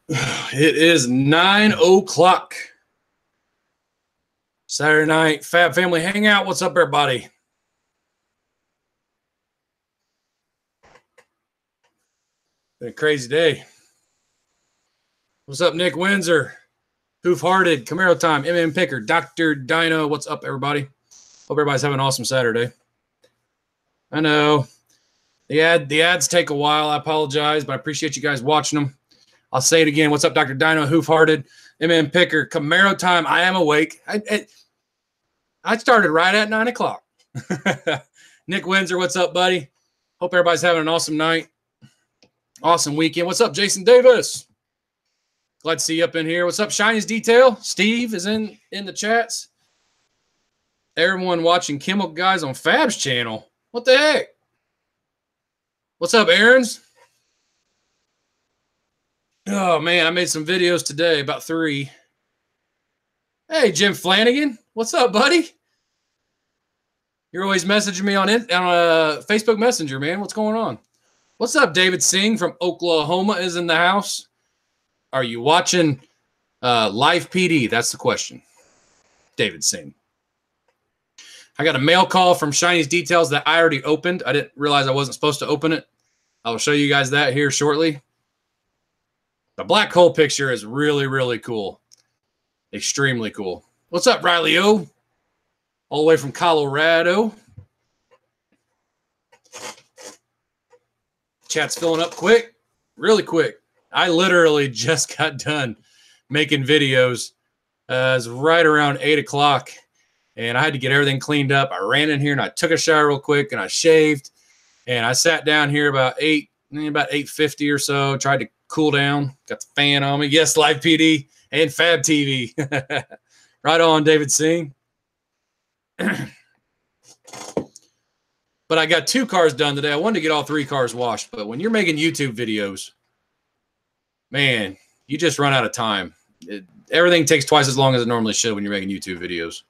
It is 9 o'clock. Saturday night, FAB Family Hangout. What's up, everybody? Been a crazy day. What's up, Nick Windsor? Hoof-Hearted, Camaro Time, MM Picker, Dr. Dino. What's up, everybody? Hope everybody's having an awesome Saturday. I know the ads take a while. I apologize, but I appreciate you guys watching them. I'll say it again. What's up, Dr. Dino, Hoof-Hearted, MM Picker, Camaro Time. I am awake. I started right at 9 o'clock. Nick Windsor, what's up, buddy? Hope everybody's having an awesome night. Awesome weekend. What's up, Jason Davis? Glad to see you up in here. What's up, Shiny's Detail? Steve is in the chats. Everyone watching Chemical Guys on Fab's channel. What the heck? What's up, Aaron's? Oh, man, I made some videos today, about 3. Hey, Jim Flanagan. What's up, buddy? You're always messaging me on Facebook Messenger, man. What's going on? What's up, David Singh from Oklahoma is in the house. Are you watching Live PD? That's the question. David Singh. I got a mail call from Shiny's Details that I already opened. I didn't realize I wasn't supposed to open it. I will show you guys that here shortly. The black hole picture is really, really cool. Extremely cool. What's up, Riley O? All the way from Colorado. Chat's filling up quick, really quick. I literally just got done making videos. It's right around 8 o'clock, and I had to get everything cleaned up. I ran in here, and I took a shower real quick, and I shaved, and I sat down here about 8:50 or so, tried to cool down, got the fan on me. Yes, Live PD and Fab TV. Right on, David Singh. But I got 2 cars done today. I wanted to get all 3 cars washed, but when you're making YouTube videos, man, you just run out of time. Everything takes twice as long as it normally should when you're making YouTube videos.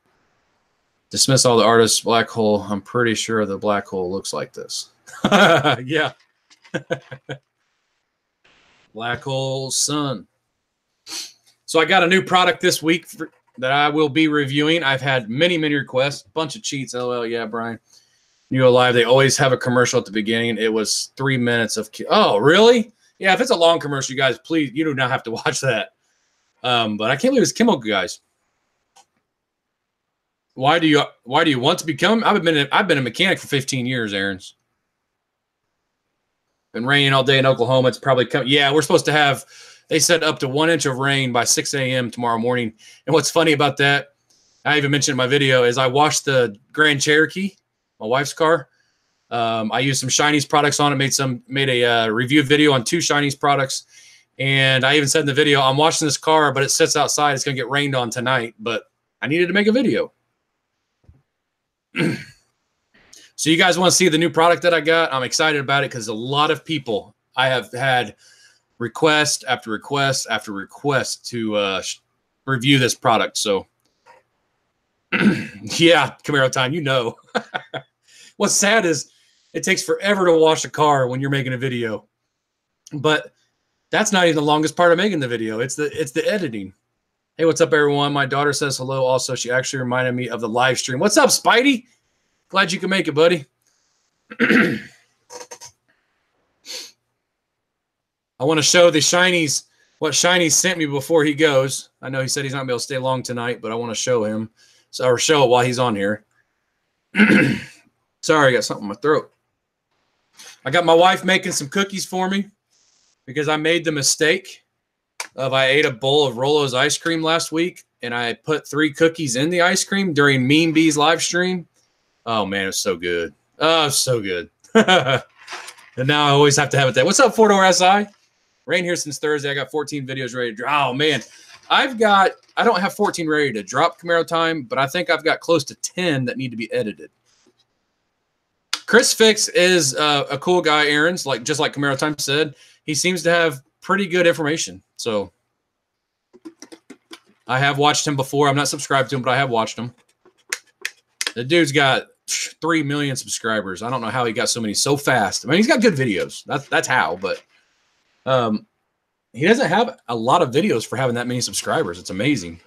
Dismiss all the artists. Black hole. I'm pretty sure the black hole looks like this. Yeah. Black hole sun. So I got a new product this week that I will be reviewing. I've had many, many requests. Bunch of cheats. LOL. Yeah, Brian. You go live. They always have a commercial at the beginning. It was 3 minutes of. Oh, really? Yeah. If it's a long commercial, you guys, please, you do not have to watch that. But I can't believe it's Chemical Guys. Why do you want to become? I've been a mechanic for 15 years, Aaron's. Been raining all day in Oklahoma. It's probably coming. Yeah, we're supposed to have. They said up to 1 inch of rain by 6 a.m. tomorrow morning. And what's funny about that, I even mentioned in my video, is I washed the Grand Cherokee, my wife's car. I used some Shiny's products on it. Made a review video on 2 Shiny's products, and I even said in the video, I'm washing this car, but it sits outside. It's gonna get rained on tonight, but I needed to make a video. So you guys want to see the new product that I got? I'm excited about it because a lot of people, I have had request after request after request to review this product. So yeah, Camaro Time, you know. What's sad is it takes forever to wash a car when you're making a video. But that's not even the longest part of making the video. It's the editing. Hey, what's up, everyone? My daughter says hello. Also, she actually reminded me of the live stream. What's up, Spidey? Glad you can make it, buddy. I want to show the Shiny's, what Shiny sent me before he goes. I know he said he's not going to be able to stay long tonight, but I want to show him. Or show it while he's on here. Sorry, I got something in my throat. I got my wife making some cookies for me because I made the mistake of I ate a bowl of Rolo's ice cream last week, and I put 3 cookies in the ice cream during Mean Bee's live stream. Oh, man, it was so good. Oh, so good. And now I always have to have it there. What's up, 4-door SI? Rain here since Thursday. I got 14 videos ready to drop. Oh, man. I don't have 14 ready to drop, Camaro Time, but I think I've got close to 10 that need to be edited. Chris Fix is a cool guy, Aaron's, just like Camaro Time said. He seems to have pretty good information. So I have watched him before. I'm not subscribed to him, but I have watched him. The dude's got 3 million subscribers. I don't know how he got so many so fast. I mean, he's got good videos. That's how, but he doesn't have a lot of videos for having that many subscribers. It's amazing.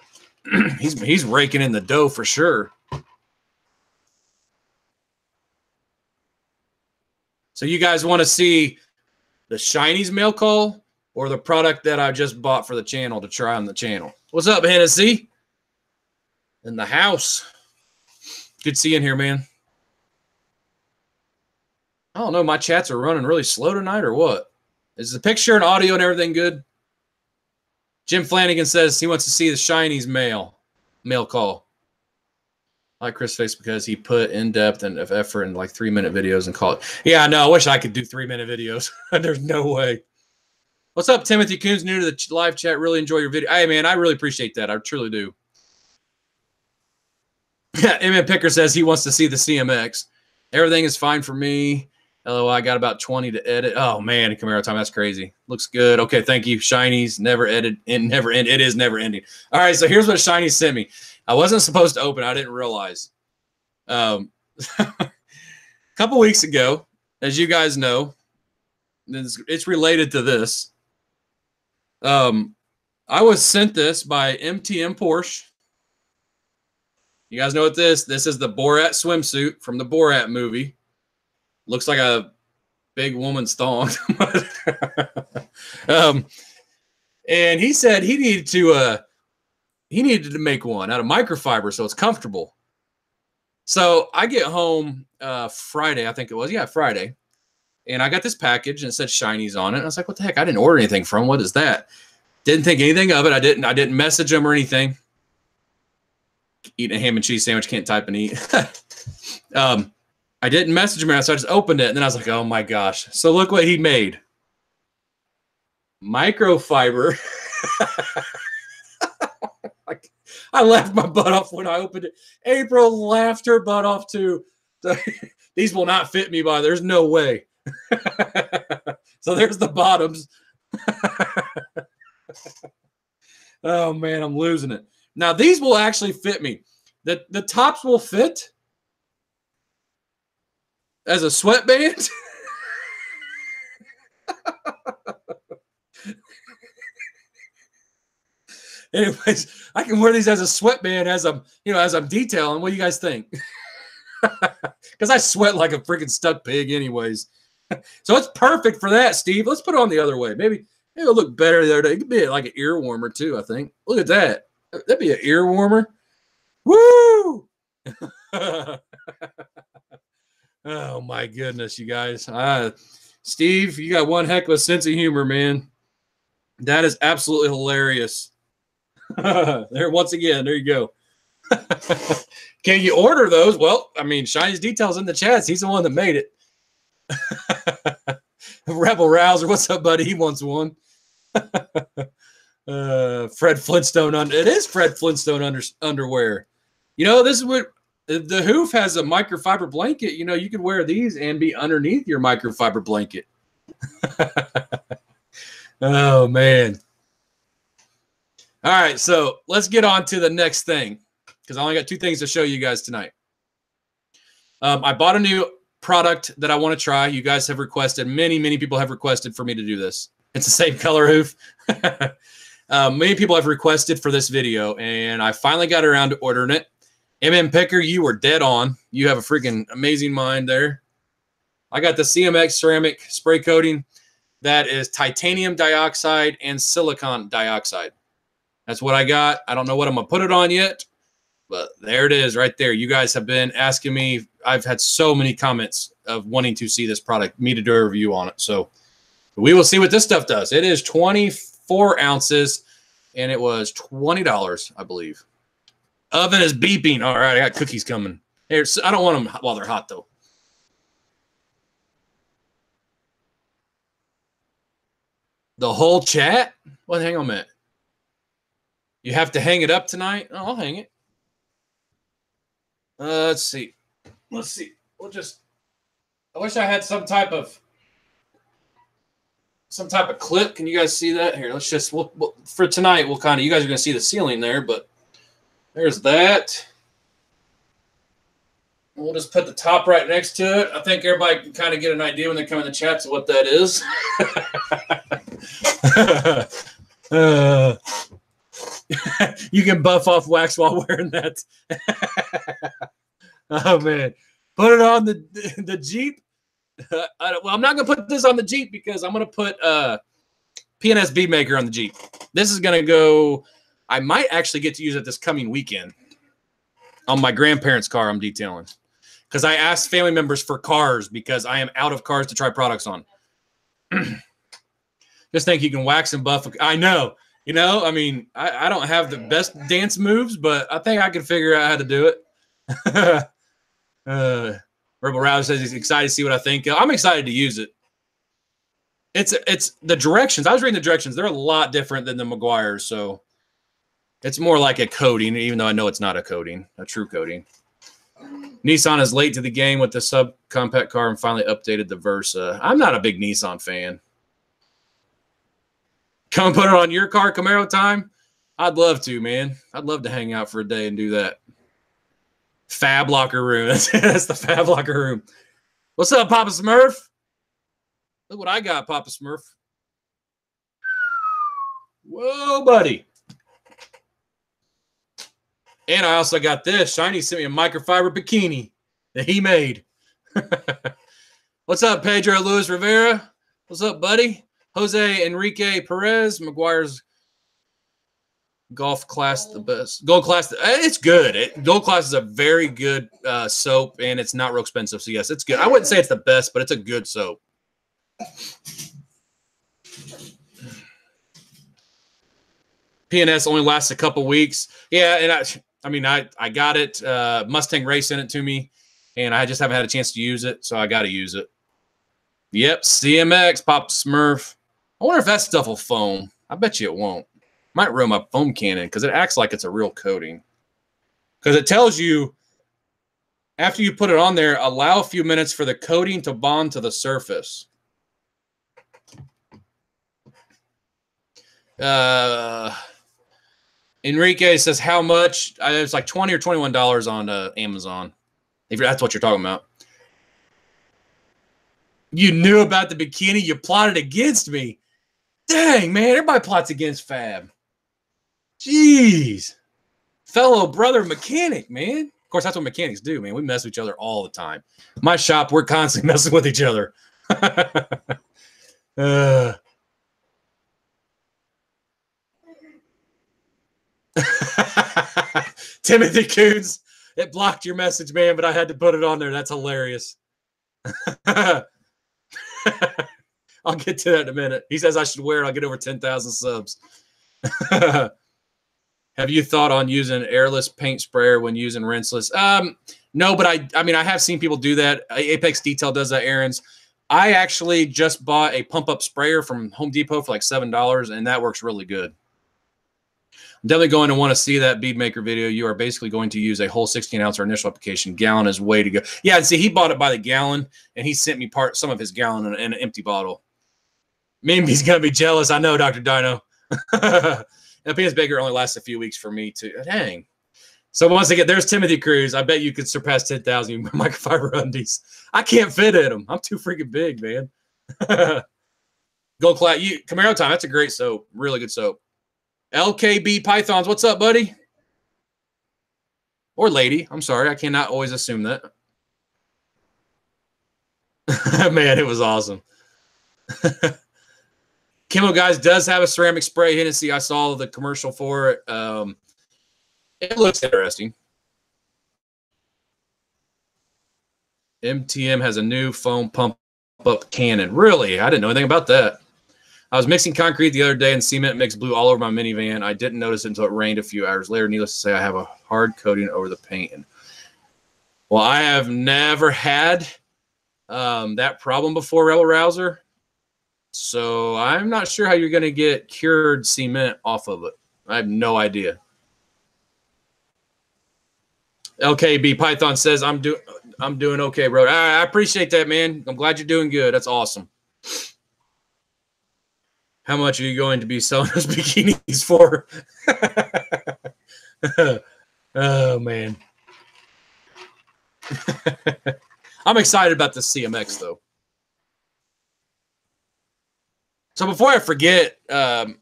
he's raking in the dough for sure. So you guys want to see the Shinies mail call or the product that I just bought for the channel to try on the channel? What's up, Hennessy? In the house. Good seeing here, man. I don't know. My chats are running really slow tonight or what? Is the picture and audio and everything good? Jim Flanagan says he wants to see the Shinies mail call. I like Chris Face because he put in-depth and effort in like 3-minute videos and call it. Yeah, no, I wish I could do 3-minute videos. There's no way. What's up, Timothy Coons? New to the live chat. Really enjoy your video. Hey, man, I really appreciate that. I truly do. M.M. Picker says he wants to see the CMX. Everything is fine for me. LOL, I got about 20 to edit. Oh, man, Camaro time. That's crazy. Looks good. Okay, thank you. Shinies, never edit and never end. It is never ending. All right, so here's what Shinies sent me. I wasn't supposed to open. I didn't realize. A couple weeks ago, as you guys know, it's related to this. I was sent this by MTM Porsche. You guys know what this is the Borat swimsuit from the Borat movie. Looks like a big woman's thong. And he said he needed to make one out of microfiber so it's comfortable. So I get home Friday, I think it was. Yeah, Friday. And I got this package and it said Shinies on it. And I was like, what the heck? I didn't order anything from. What is that? Didn't think anything of it. I didn't message them or anything. Eating a ham and cheese sandwich, can't type and eat. I didn't message him, so I just opened it, and then I was like, oh my gosh. So look what he made. Microfiber. I laughed my butt off when I opened it. April laughed her butt off too. So, these will not fit me by. There's no way. So there's the bottoms. Oh man, I'm losing it. Now these will actually fit me. The tops will fit as a sweatband. Anyways, I can wear these as a sweatband as I'm detailing. What do you guys think? Because I sweat like a freaking stuck pig anyways. So it's perfect for that, Steve. Let's put it on the other way. Maybe it'll look better there. It could be like an ear warmer too, I think. Look at that. That'd be an ear warmer. Woo! Oh my goodness, you guys. Steve, you got one heck of a sense of humor, man. That is absolutely hilarious. There, once again, there you go. Can you order those? Well, I mean, Shiny's details in the chats. He's the one that made it. Rebel Rouser, what's up, buddy? He wants one. Fred Flintstone. It is Fred Flintstone underwear. You know, this is what the Hoof has, a microfiber blanket. You know, you could wear these and be underneath your microfiber blanket. Oh, man. All right, so let's get on to the next thing because I only got two things to show you guys tonight. I bought a new product that I want to try. You guys have requested. Many people have requested for me to do this. It's the same color Hoof. Many people have requested for this video, and I finally got around to ordering it. MM Picker, you were dead on. You have a freaking amazing mind there. I got the CMX ceramic spray coating. That is titanium dioxide and silicon dioxide. That's what I got. I don't know what I'm going to put it on yet, but there it is right there. You guys have been asking me. I've had so many comments of wanting to see this product, me to do a review on it. So we will see what this stuff does. It is 24 ounces, and it was $20, I believe. Oven is beeping. All right, I got cookies coming. Here, I don't want them while they're hot, though. The whole chat? Well, hang on a minute. You have to hang it up tonight? Oh, I'll hang it. Let's see. Let's see. We'll just. I wish I had some type of clip. Can you guys see that? Here, let's just. We'll for tonight. We'll kind of. You guys are going to see the ceiling there, but there's that. We'll just put the top right next to it. I think everybody can kind of get an idea when they come in the chat to what that is. You can buff off wax while wearing that. Oh man, put it on the Jeep. Well, I'm not gonna put this on the Jeep because I'm gonna put PNS bead maker on the Jeep. This is gonna go. I might actually get to use it this coming weekend on my grandparents' car I'm detailing, because I asked family members for cars because I am out of cars to try products on. Just think you can wax and buff. I know, I mean, I don't have the best dance moves, but I think I can figure out how to do it. Rebel Rouser says he's excited to see what I think. I'm excited to use it. It's the directions. I was reading the directions. They're a lot different than the Meguiar's, so it's more like a coating, even though I know it's not a coating, a true coating. Nissan is late to the game with the subcompact car and finally updated the Versa. I'm not a big Nissan fan. Come put it on your car, Camaro time? I'd love to, man. I'd love to hang out for a day and do that. Fab locker room. That's the Fab locker room. What's up, Papa Smurf? Look what I got, Papa Smurf. Whoa, buddy. And I also got this. Shiny sent me a microfiber bikini that he made. What's up, Pedro Luis Rivera? What's up, buddy? Jose Enrique Perez, Meguiar's Golf Class, the best. Gold Class, it's good. Gold Class is a very good soap, and it's not real expensive. So, yes, it's good. I wouldn't say it's the best, but it's a good soap. PNS only lasts a couple weeks. Yeah, and I got it. Mustang Ray sent it to me, and I just haven't had a chance to use it, so I got to use it. Yep, CMX, Pop Smurf. I wonder if that stuff will foam. I bet you it won't. Might ruin my foam cannon because it acts like it's a real coating. Because it tells you, after you put it on there, allow a few minutes for the coating to bond to the surface. Enrique says, how much? It's like $20 or $21 on Amazon, if that's what you're talking about. You knew about the bikini. You plotted against me. Dang, man. Everybody plots against Fab. Jeez. Fellow brother mechanic, man. Of course, that's what mechanics do, man. We mess with each other all the time. My shop, we're constantly messing with each other. Timothy Coons, it blocked your message, man, but I had to put it on there. That's hilarious. I'll get to that in a minute. He says I should wear it. I'll get over 10,000 subs. Have you thought on using airless paint sprayer when using rinseless? No, but I mean, I have seen people do that. Apex Detail does that, Aaron's. I actually just bought a pump-up sprayer from Home Depot for like $7, and that works really good. I'm definitely going to want to see that bead maker video. You are basically going to use a whole 16-ounce or initial application. Gallon is way to go. Yeah, and see, he bought it by the gallon, and he sent me some of his gallon in an empty bottle. Maybe he's going to be jealous. I know, Dr. Dino. And PS Baker only lasts a few weeks for me, too. Dang. So once again, there's Timothy Cruz. I bet you could surpass 10,000 microfiber undies. I can't fit in them. I'm too freaking big, man. Gold Class. Camaro Time. That's a great soap. Really good soap. LKB Pythons. What's up, buddy? Or lady. I'm sorry. I cannot always assume that. Man, it was awesome. Chemo Guys does have a ceramic spray. Hennessy, I saw the commercial for it. It looks interesting. MTM has a new foam pump-up cannon. Really? I didn't know anything about that. I was mixing concrete the other day and cement mix blew all over my minivan. I didn't notice it until it rained a few hours later. Needless to say, I have a hard coating over the paint. Well, I have never had that problem before, Rebel Rouser. So I'm not sure how you're going to get cured cement off of it. I have no idea. LKB Python says, I'm doing okay, bro. I appreciate that, man. I'm glad you're doing good. That's awesome. How much are you going to be selling those bikinis for? Oh, man. I'm excited about the CMX, though. So before I forget, I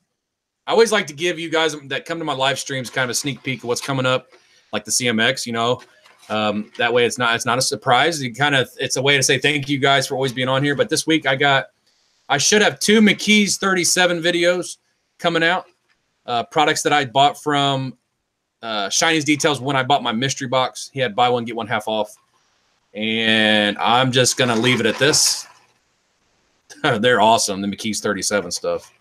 always like to give you guys that come to my live streams kind of a sneak peek of what's coming up, like the CMX, you know. That way it's not a surprise. It's a way to say thank you guys for always being on here. But this week I should have 2 McKee's 37 videos coming out. Products that I bought from Shiny's Details when I bought my mystery box. He had buy one, get one half off. And I'm just going to leave it at this. They're awesome, the McKee's 37 stuff.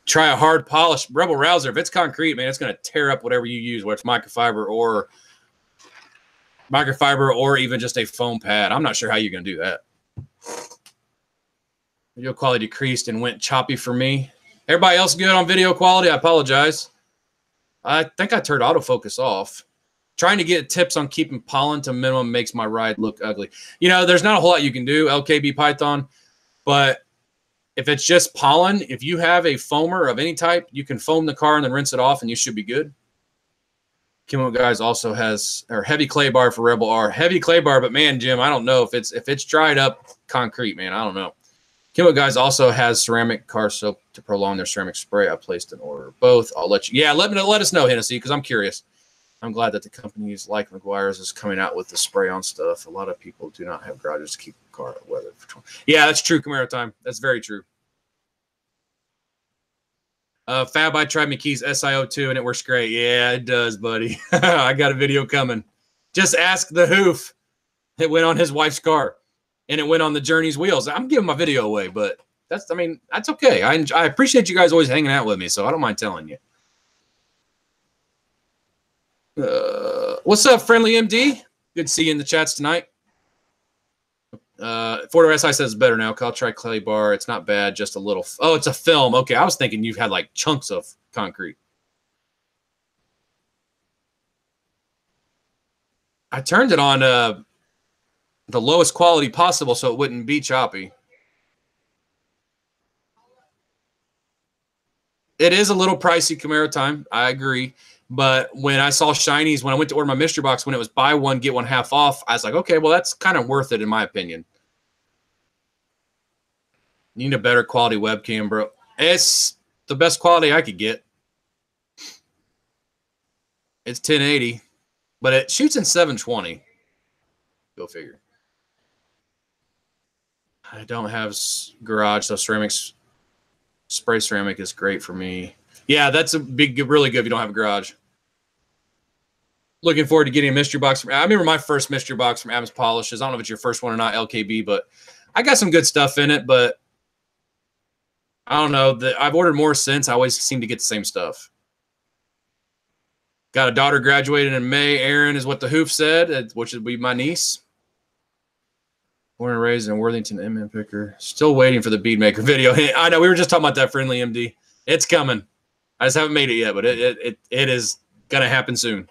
Try a hard polish Rebel Rouser. If it's concrete, man, it's going to tear up whatever you use, whether it's microfiber or even just a foam pad. I'm not sure how you're going to do that. Video quality decreased and went choppy for me. Everybody else good on video quality? I apologize. I think I turned autofocus off. Trying to get tips on keeping pollen to minimum makes my ride look ugly. You know, there's not a whole lot you can do, LKB Python, but if it's just pollen, if you have a foamer of any type, you can foam the car and then rinse it off and you should be good. Kimo Guys also has heavy clay bar for Rebel R. Heavy clay bar, but man, Jim, I don't know if it's dried up concrete, man. I don't know. Kimo Guys also has ceramic car soap to prolong their ceramic spray. I placed an order of both. I'll let you. Yeah, let us know, Hennessy, because I'm curious. I'm glad that the companies like McGuire's is coming out with the spray-on stuff. A lot of people do not have garages to keep the car weathered for 20. Yeah, that's true, Camaro Time. That's very true. Fab, I tried McKee's SiO2 and it works great. Yeah, it does, buddy. I got a video coming. Just ask the hoof. It went on his wife's car, and it went on the Journey's wheels. I'm giving my video away, but that's okay. I appreciate you guys always hanging out with me, so I don't mind telling you. What's up, Friendly MD? Good to see you in the chats tonight. Fordo SI says it's better now. I'll try clay bar. It's not bad, just a little. Oh, it's a film. Okay, I was thinking you've had like chunks of concrete. I turned it on the lowest quality possible so it wouldn't be choppy. It is a little pricey, Camaro Time. I agree. But when I saw Shiny's, when I went to order my mystery box, when it was buy one, get one half off, I was like, okay, well, that's kind of worth it in my opinion. Need a better quality webcam, bro. It's the best quality I could get. It's 1080, but it shoots in 720. Go figure. I don't have garage, so spray ceramic is great for me. Yeah, that's really good if you don't have a garage. Looking forward to getting a mystery box. I remember my first mystery box from Adams Polishes. I don't know if it's your first one or not, LKB, but I got some good stuff in it, but I don't know. I've ordered more since. I always seem to get the same stuff. Got a daughter graduated in May. Erin is what the hoof said, which would be my niece. Born and raised in Worthington, MM Picker. Still waiting for the bead maker video. I know, we were just talking about that, Friendly MD. It's coming. I just haven't made it yet, but it is going to happen soon.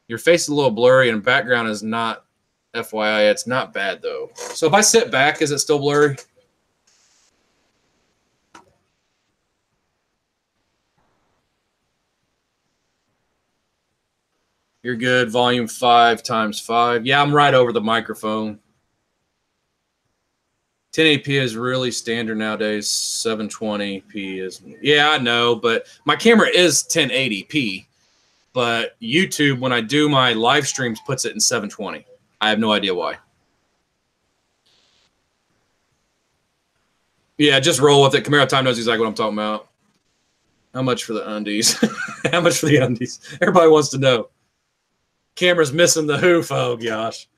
Your face is a little blurry and background is not, FYI, it's not bad, though. So if I sit back, is it still blurry? You're good. Volume 5 times 5. Yeah, I'm right over the microphone. 1080p is really standard nowadays. 720p is, yeah, I know, but my camera is 1080p. But YouTube, when I do my live streams, puts it in 720. I have no idea why. Yeah, just roll with it. Camaro Time knows exactly what I'm talking about. How much for the undies? How much for the undies? Everybody wants to know. Camera's missing the hoof. Oh, gosh.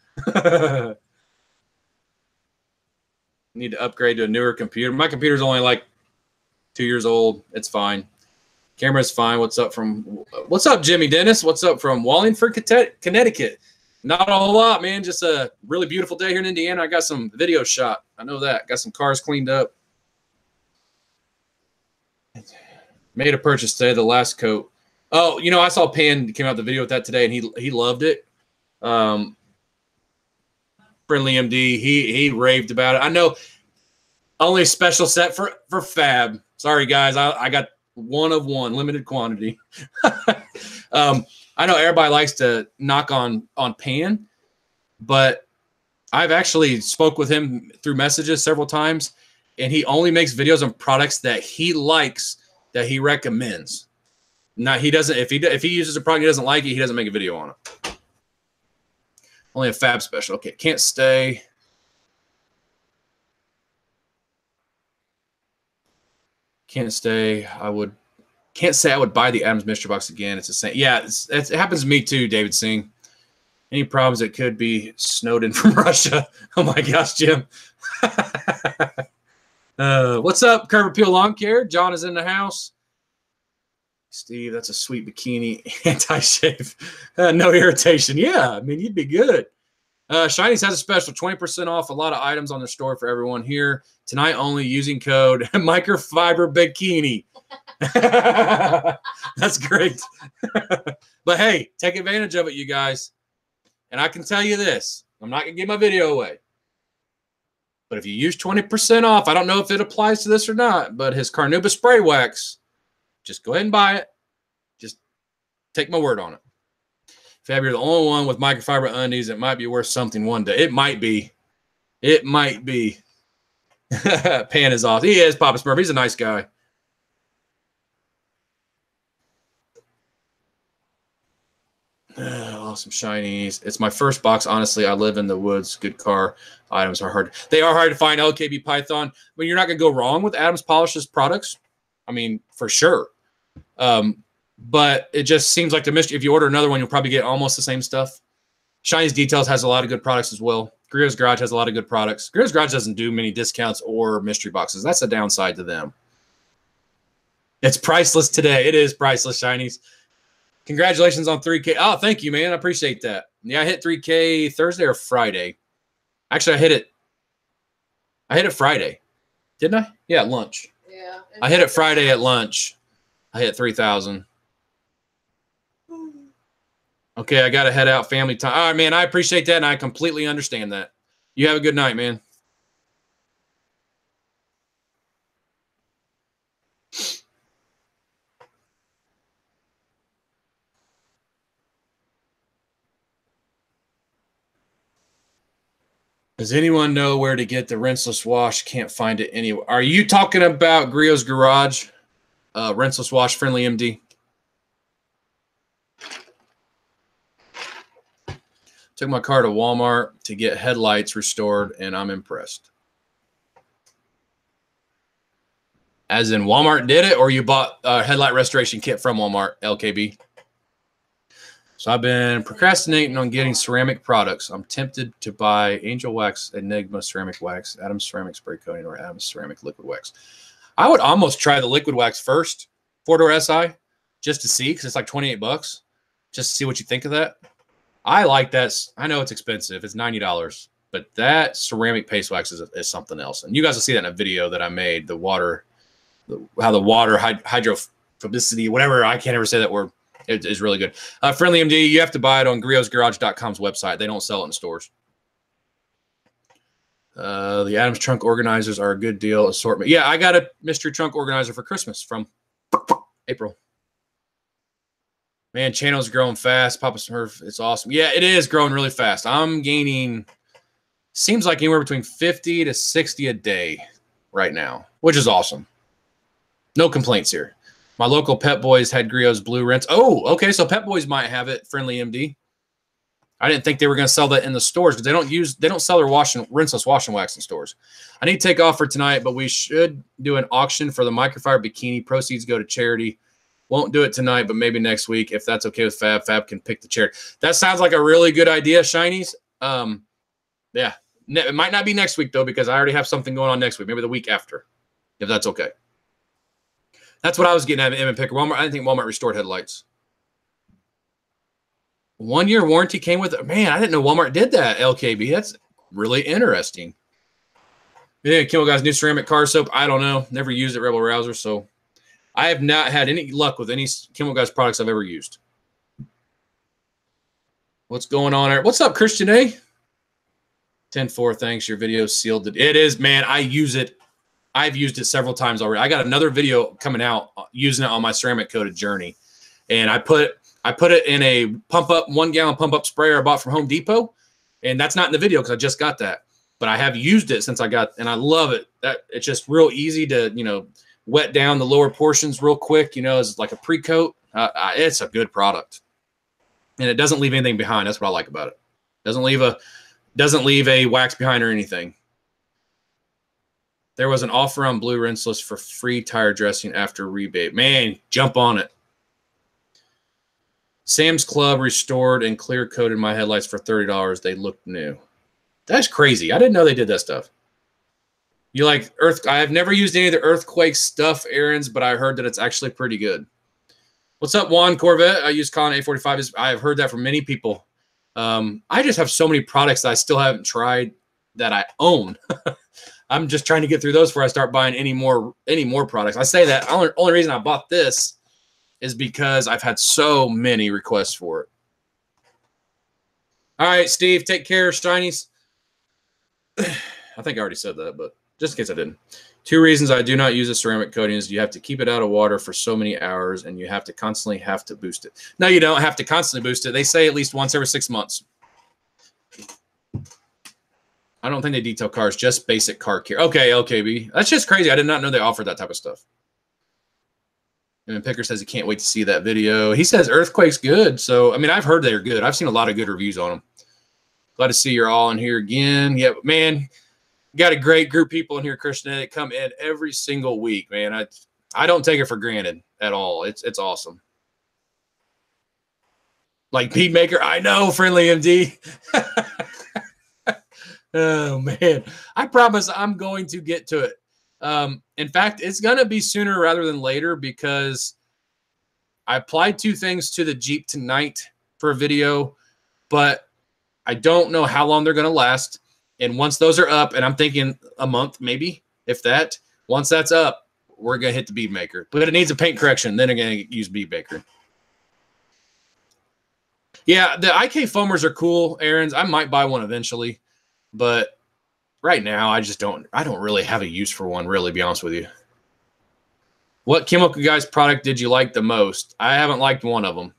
Need to upgrade to a newer computer. My computer's only like 2 years old. It's fine. Camera's fine. What's up, Jimmy Dennis? What's up from Wallingford, Connecticut? Not a whole lot, man. Just a really beautiful day here in Indiana. I got some video shot. I know that. Got some cars cleaned up. Made a purchase today, the last coat. Oh, you know, I saw Pan came out the video with that today, and he loved it. Friendly MD, he raved about it. I know only a special set for Fab. Sorry, guys. I got one of one, limited quantity. I I know everybody likes to knock on Pan, but I've actually spoke with him through messages several times, and he only makes videos on products that he likes, that he recommends. Now, he doesn't, if he uses a product he doesn't like it, he doesn't make a video on it. Only a Fab special. Okay, can't stay. Can't stay. Can't say I would buy the Adams mystery box again. It's the same. Yeah, it happens to me too, David Singh. Any problems? It could be Snowden from Russia. Oh my gosh, Jim. What's up, Curb Appeal Lawn Care? John is in the house. Steve, that's a sweet bikini. Anti-shave. No irritation. Yeah, I mean, you'd be good. Shinies has a special 20% off a lot of items on their store for everyone here. Tonight only using code microfiber bikini. That's great. But hey, take advantage of it, you guys. And I can tell you this. I'm not going to give my video away. But if you use 20% off, I don't know if it applies to this or not, but his Carnauba spray wax, just go ahead and buy it. Just take my word on it. Fab, you're the only one with microfiber undies. It might be worth something one day. It might be. It might be. Pan is awesome. He is Papa Smurf. He's a nice guy. Awesome shinies. It's my first box. Honestly, I live in the woods. Good car. Items are hard. They are hard to find. LKB Python. I mean, you're not going to go wrong with Adams Polishes products. I mean, for sure. But it just seems like the mystery. If you order another one, you'll probably get almost the same stuff. Shinies Details has a lot of good products as well. Griot's Garage has a lot of good products. Griot's Garage doesn't do many discounts or mystery boxes. That's a downside to them. It's priceless today. It is priceless, Shinies. Congratulations on 3K. Oh, thank you, man. I appreciate that. Yeah, I hit 3K Thursday or Friday. Actually, I hit it Friday. Didn't I? Yeah, at lunch. Yeah. I hit it Friday at lunch. I hit 3,000. Okay, I got to head out. Family time. All right, man, I appreciate that, and I completely understand that. You have a good night, man. Does anyone know where to get the rinseless wash? Can't find it anywhere. Are you talking about Griot's Garage? Rinseless wash, Friendly MD. Took my car to Walmart to get headlights restored, and I'm impressed. As in Walmart did it, or you bought a headlight restoration kit from Walmart, LKB? So I've been procrastinating on getting ceramic products. I'm tempted to buy Angel Wax, Enigma ceramic wax, Adams ceramic spray coating, or Adams ceramic liquid wax. I would almost try the liquid wax first, 4-door SI, just to see, because it's like 28 bucks, just to see what you think of that. I like that. I know it's expensive. It's $90, but that ceramic paste wax is something else. And you guys will see that in a video that I made, the water, how the water hydrophobicity, whatever, I can't ever say that word. It is really good. Friendly MD, you have to buy it on griotsgarage.com's website. They don't sell it in stores. The Adams trunk organizers are a good deal. Assortment. Yeah, I got a mystery trunk organizer for Christmas from April. Man, channel's growing fast. Papa Smurf, it's awesome. Yeah, it is growing really fast. I'm gaining, seems like anywhere between 50 to 60 a day right now, which is awesome. No complaints here. My local Pet Boys had Griot's blue rinse. Oh, okay, so Pet Boys might have it, Friendly MD. I didn't think they were going to sell that in the stores because they don't sell their rinseless wash and wax in stores. I need to take off for tonight, but we should do an auction for the microfiber bikini. Proceeds go to charity. Won't do it tonight, but maybe next week if that's okay with Fab. Fab can pick the charity. That sounds like a really good idea, Shinies. Yeah, it might not be next week though because I already have something going on next week. Maybe the week after, if that's okay. That's what I was getting at M and Picker. Walmart. I didn't think Walmart restored headlights. 1-year warranty came with it. Man, I didn't know Walmart did that, LKB. That's really interesting. Yeah, Kimmel Guy's new ceramic car soap. I don't know. Never used it, Rebel Rouser. So I have not had any luck with any Kimmel Guy's products I've ever used. What's going on there? What's up, Christian A? 10-4, thanks. Your video sealed. It is, man. I use it. I've used it several times already. I got another video coming out using it on my ceramic coated journey. And I I put it in a pump up 1 gallon pump up sprayer I bought from Home Depot, and that's not in the video because I just got that. But I have used it since I got, and I love it. That it's just real easy to, you know, wet down the lower portions real quick. You know, it's like a pre-coat. It's a good product, and it doesn't leave anything behind. That's what I like about it. Doesn't leave a wax behind or anything. There was an offer on Blue Rinseless for free tire dressing after rebate. Man, jump on it. Sam's Club restored and clear coated my headlights for $30. They looked new. That's crazy. I didn't know they did that stuff. You like Earth? I have never used any of the earthquake stuff, Aaron's, but I heard that it's actually pretty good. What's up, Juan Corvette? I use Colin 845. I have heard that from many people. I just have so many products that I still haven't tried that I own. I'm just trying to get through those before I start buying any more products. I say that only reason I bought this is because I've had so many requests for it. All right, Steve, take care, Shinies. I think I already said that, but just in case I didn't. 2 reasons I do not use a ceramic coating is you have to keep it out of water for so many hours, and you have to constantly boost it. No, you don't have to constantly boost it. They say at least once every 6 months. I don't think they detail cars, just basic car care. Okay, LKB. That's just crazy. I did not know they offered that type of stuff. And Picker says he can't wait to see that video. He says Earthquake's good. So, I mean, I've heard they're good. I've seen a lot of good reviews on them. Glad to see you're all in here again. Yeah, man, got a great group of people in here, Christian. They come in every single week, man. I don't take it for granted at all. It's awesome. Like Pete Maker, I know, Friendly MD. Oh, man. I promise I'm going to get to it. In fact, it's going to be sooner rather than later because I applied 2 things to the Jeep tonight for a video, but I don't know how long they're going to last. And once those are up, and I'm thinking a month maybe, if that, once that's up, we're going to hit the bead maker. But it needs a paint correction. Then I'm going to use bead maker. Yeah, the IK foamers are cool, Aaron's. I might buy one eventually. But right now, I don't really have a use for one, really, to be honest with you. What chemical guys product did you like the most? I haven't liked one of them.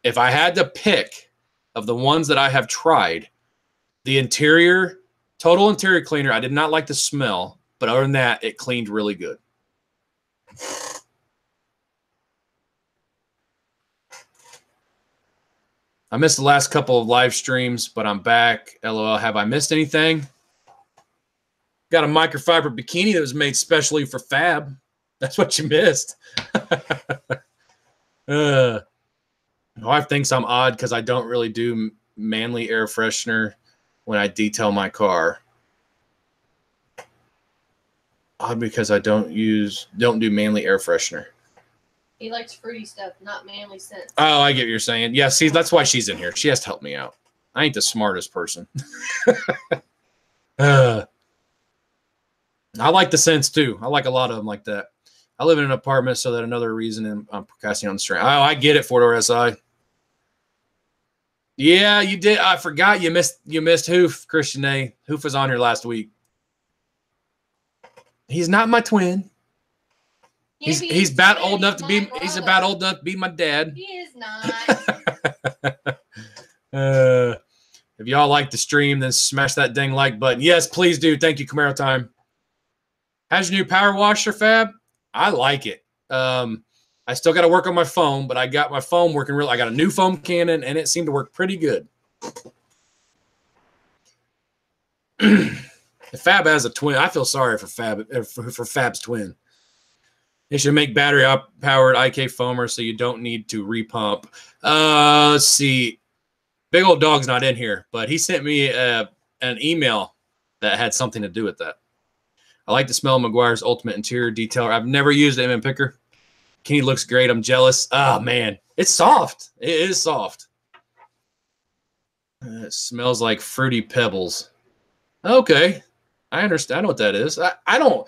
If I had to pick of the ones that I have tried, the total interior cleaner, I did not like the smell, but other than that, it cleaned really good. I missed the last couple of live streams, but I'm back. LOL. Have I missed anything? Got a microfiber bikini that was made specially for Fab. That's what you missed. My wife thinks I'm odd because I don't really do manly air freshener when I detail my car. Odd because I don't do manly air freshener. He likes fruity stuff, not manly scents. Oh, I get what you're saying. Yeah, see, that's why she's in here. She has to help me out. I ain't the smartest person. I like the scents, too. I like a lot of them like that. I live in an apartment, so that another reason I'm procrastinating on the stream. Oh, I get it, 4-door SI. Yeah, you did. I forgot you missed Hoof, Christian A. Hoof was on here last week. He's not my twin. He's about old enough to be. He's about old enough to be my dad. He is not. If y'all like the stream, then smash that dang like button. Yes, please do. Thank you, Camaro Time. How's your new power washer, Fab? I like it. I still got to work on my foam, but I got my foam working real. I got a new foam cannon, and it seemed to work pretty good. If Fab has a twin, I feel sorry for Fab's twin. They should make battery-powered IK foamer so you don't need to repump. Let's see. Big old dog's not in here, but he sent me an email that had something to do with that. I like the smell of McGuire's Ultimate Interior Detailer. I've never used it, Picker. Kenny looks great. I'm jealous. Oh, man. It's soft. It is soft. It smells like Fruity Pebbles. Okay. I understand. I know what that is. I don't.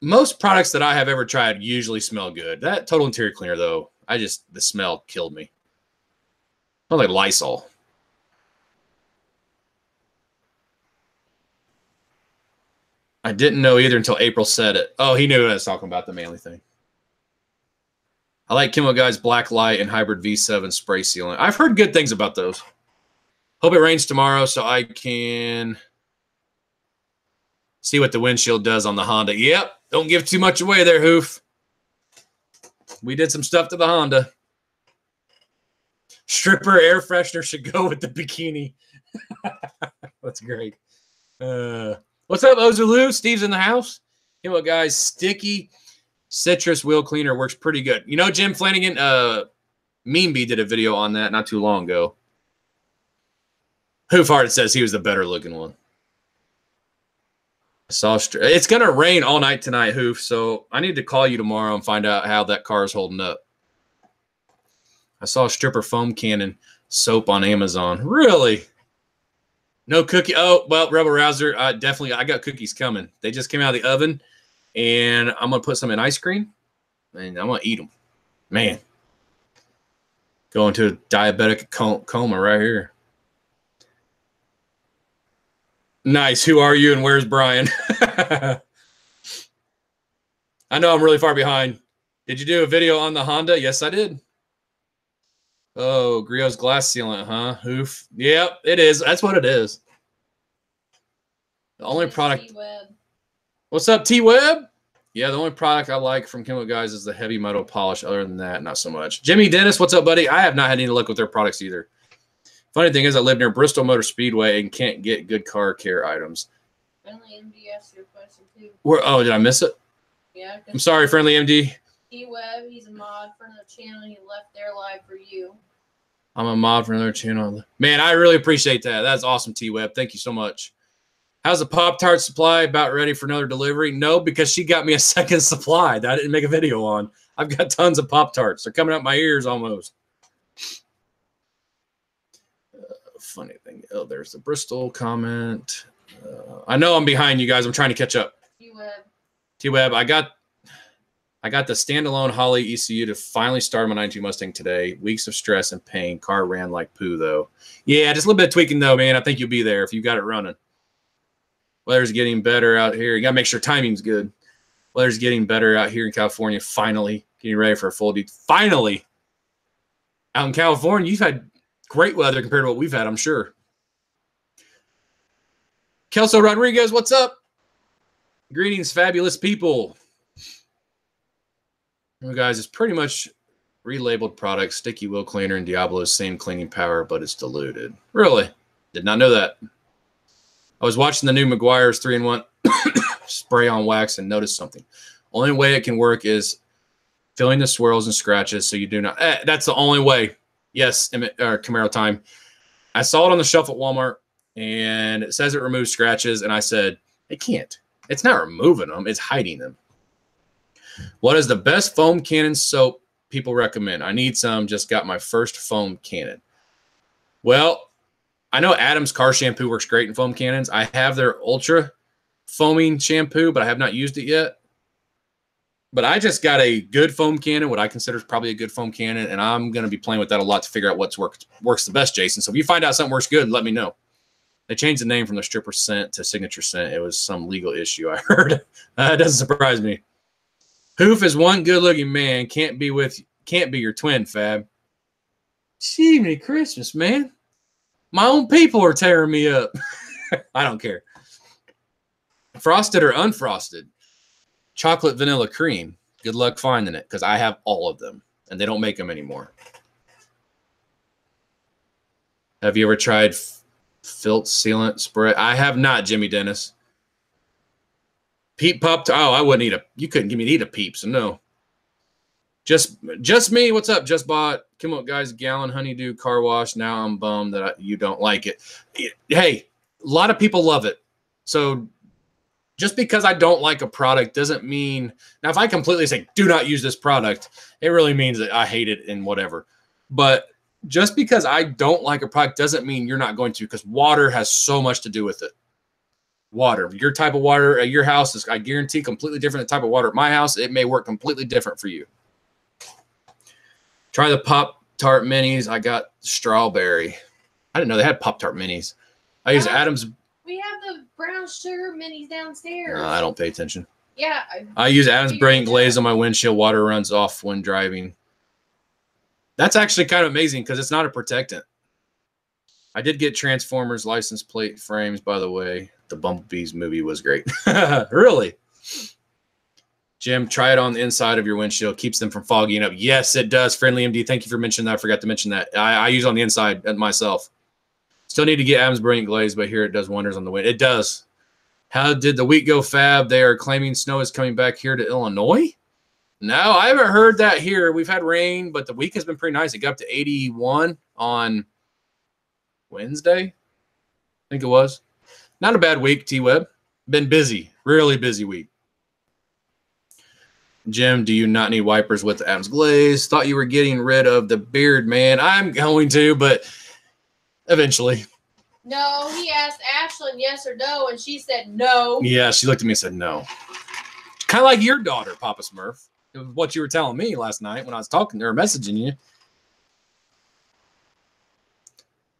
Most products that I have ever tried usually smell good. That Total Interior Cleaner, though, the smell killed me. Smells like Lysol. I didn't know either until April said it. Oh, he knew what I was talking about, the manly thing. I like Kimmo Guy's Black Light and Hybrid V7 spray sealant. I've heard good things about those. Hope it rains tomorrow so I can see what the windshield does on the Honda. Yep, don't give too much away there, Hoof. We did some stuff to the Honda. Stripper air freshener should go with the bikini. That's great. What's up, Ozulu? Steve's in the house. You know what, guys? Sticky citrus wheel cleaner works pretty good. You know, Jim Flanagan, Meanbee did a video on that not too long ago. Hoof Hard says he was the better looking one. It's going to rain all night tonight, Hoof, so I need to call you tomorrow and find out how that car is holding up. I saw stripper foam cannon soap on Amazon. Really? No cookie. Oh, well, Rebel Rouser, definitely. I got cookies coming. They just came out of the oven, and I'm going to put some in ice cream, and I'm going to eat them. Man. Going to a diabetic coma right here. Nice. Who are you and where's Brian? I know I'm really far behind. Did you do a video on the Honda? Yes, I did. Oh, Griot's glass sealant, huh? Hoof. Yep, it is. That's what it is. The only product. T-Web. What's up, T-Web? Yeah, the only product I like from Kimmo Guys is the heavy metal polish. Other than that, not so much. Jimmy Dennis, what's up, buddy? I have not had any luck with their products either. Funny thing is, I live near Bristol Motor Speedway and can't get good car care items. Friendly MD asked your question too. Oh, did I miss it? Yeah. I'm sorry, Friendly MD. T-Web, he's a mod for another channel. He left there live for you. I'm a mod for another channel. Man, I really appreciate that. That's awesome, T-Web. Thank you so much. How's the Pop-Tart supply? About ready for another delivery? No, because she got me a second supply that I didn't make a video on. I've got tons of Pop-Tarts. They're coming up my ears almost. Funny thing. Oh, there's the Bristol comment. I know I'm behind you guys. I'm trying to catch up. T-Web. T-Web, I got the standalone Holley ECU to finally start my 92 Mustang today. Weeks of stress and pain. Car ran like poo, though. Yeah, just a little bit of tweaking, though, man. I think you'll be there if you got it running. Weather's getting better out here. You got to make sure timing's good. Weather's getting better out here in California. Finally. Getting ready for a full day. Finally. Out in California, you've had great weather compared to what we've had, I'm sure. Kelso Rodriguez, what's up? Greetings, fabulous people. Well, guys, it's pretty much relabeled product, sticky wheel cleaner, and Diablo's same cleaning power, but it's diluted. Really? Did not know that. I was watching the new Meguiar's 3-in-1 spray on wax and noticed something. Only way it can work is filling the swirls and scratches so you do not. That's the only way. Yes, Camaro time. I saw it on the shelf at Walmart, and it says it removes scratches, and I said, it can't. It's not removing them. It's hiding them. What is the best foam cannon soap people recommend? I need some. Just got my first foam cannon. Well, I know Adam's car shampoo works great in foam cannons. I have their ultra foaming shampoo, but I have not used it yet. But I just got a good foam cannon, what I consider is probably a good foam cannon, and I'm going to be playing with that a lot to figure out what works the best, Jason. So if you find out something works good, let me know. They changed the name from the stripper scent to signature scent. It was some legal issue, I heard. It doesn't surprise me. Hoof is one good-looking man. Can't be your twin, Fab. Gee, Merry Christmas, man. My own people are tearing me up. I don't care. Frosted or unfrosted? Chocolate vanilla cream. Good luck finding it because I have all of them and they don't make them anymore. Have you ever tried Filth sealant spray? I have not, Jimmy Dennis. Peep Pop. Oh, I wouldn't eat a. You couldn't give me to eat a Peep, so no. Just me. What's up? Just bought Kimmo Guys gallon honeydew car wash. Now I'm bummed that you don't like it. Hey, a lot of people love it. So just because I don't like a product doesn't mean. Now, if I completely say do not use this product, it really means that I hate it and whatever. But just because I don't like a product doesn't mean you're not going to, because water has so much to do with it. Water, your type of water at your house is, I guarantee, completely different than the type of water at my house. It may work completely different for you. Try the Pop-Tart minis. I got strawberry. I didn't know they had Pop-Tart minis. I use Adam's. We have the brown sugar minis downstairs. I don't pay attention. Yeah. I use Adam's Brilliant Glaze on my windshield. Water runs off when driving. That's actually kind of amazing because it's not a protectant. I did get Transformers license plate frames, by the way. The Bumblebees movie was great. Really? Jim, try it on the inside of your windshield. Keeps them from fogging up. Yes, it does. Friendly MD, thank you for mentioning that. I forgot to mention that. I use on the inside myself. Still need to get Adams Brilliant Glaze, but here it does wonders on the wind. It does. How did the week go, Fab? They are claiming snow is coming back here to Illinois? No, I haven't heard that here. We've had rain, but the week has been pretty nice. It got up to 81 on Wednesday, I think it was. Not a bad week, T-Web. Been busy. Really busy week. Jim, do you not need wipers with Adams Glaze? Thought you were getting rid of the beard, man. I'm going to, but eventually. No, he asked Ashlyn yes or no, and she said no. Yeah, she looked at me and said no. Kind of like your daughter, Papa Smurf. It was what you were telling me last night when I was talking to her, messaging you.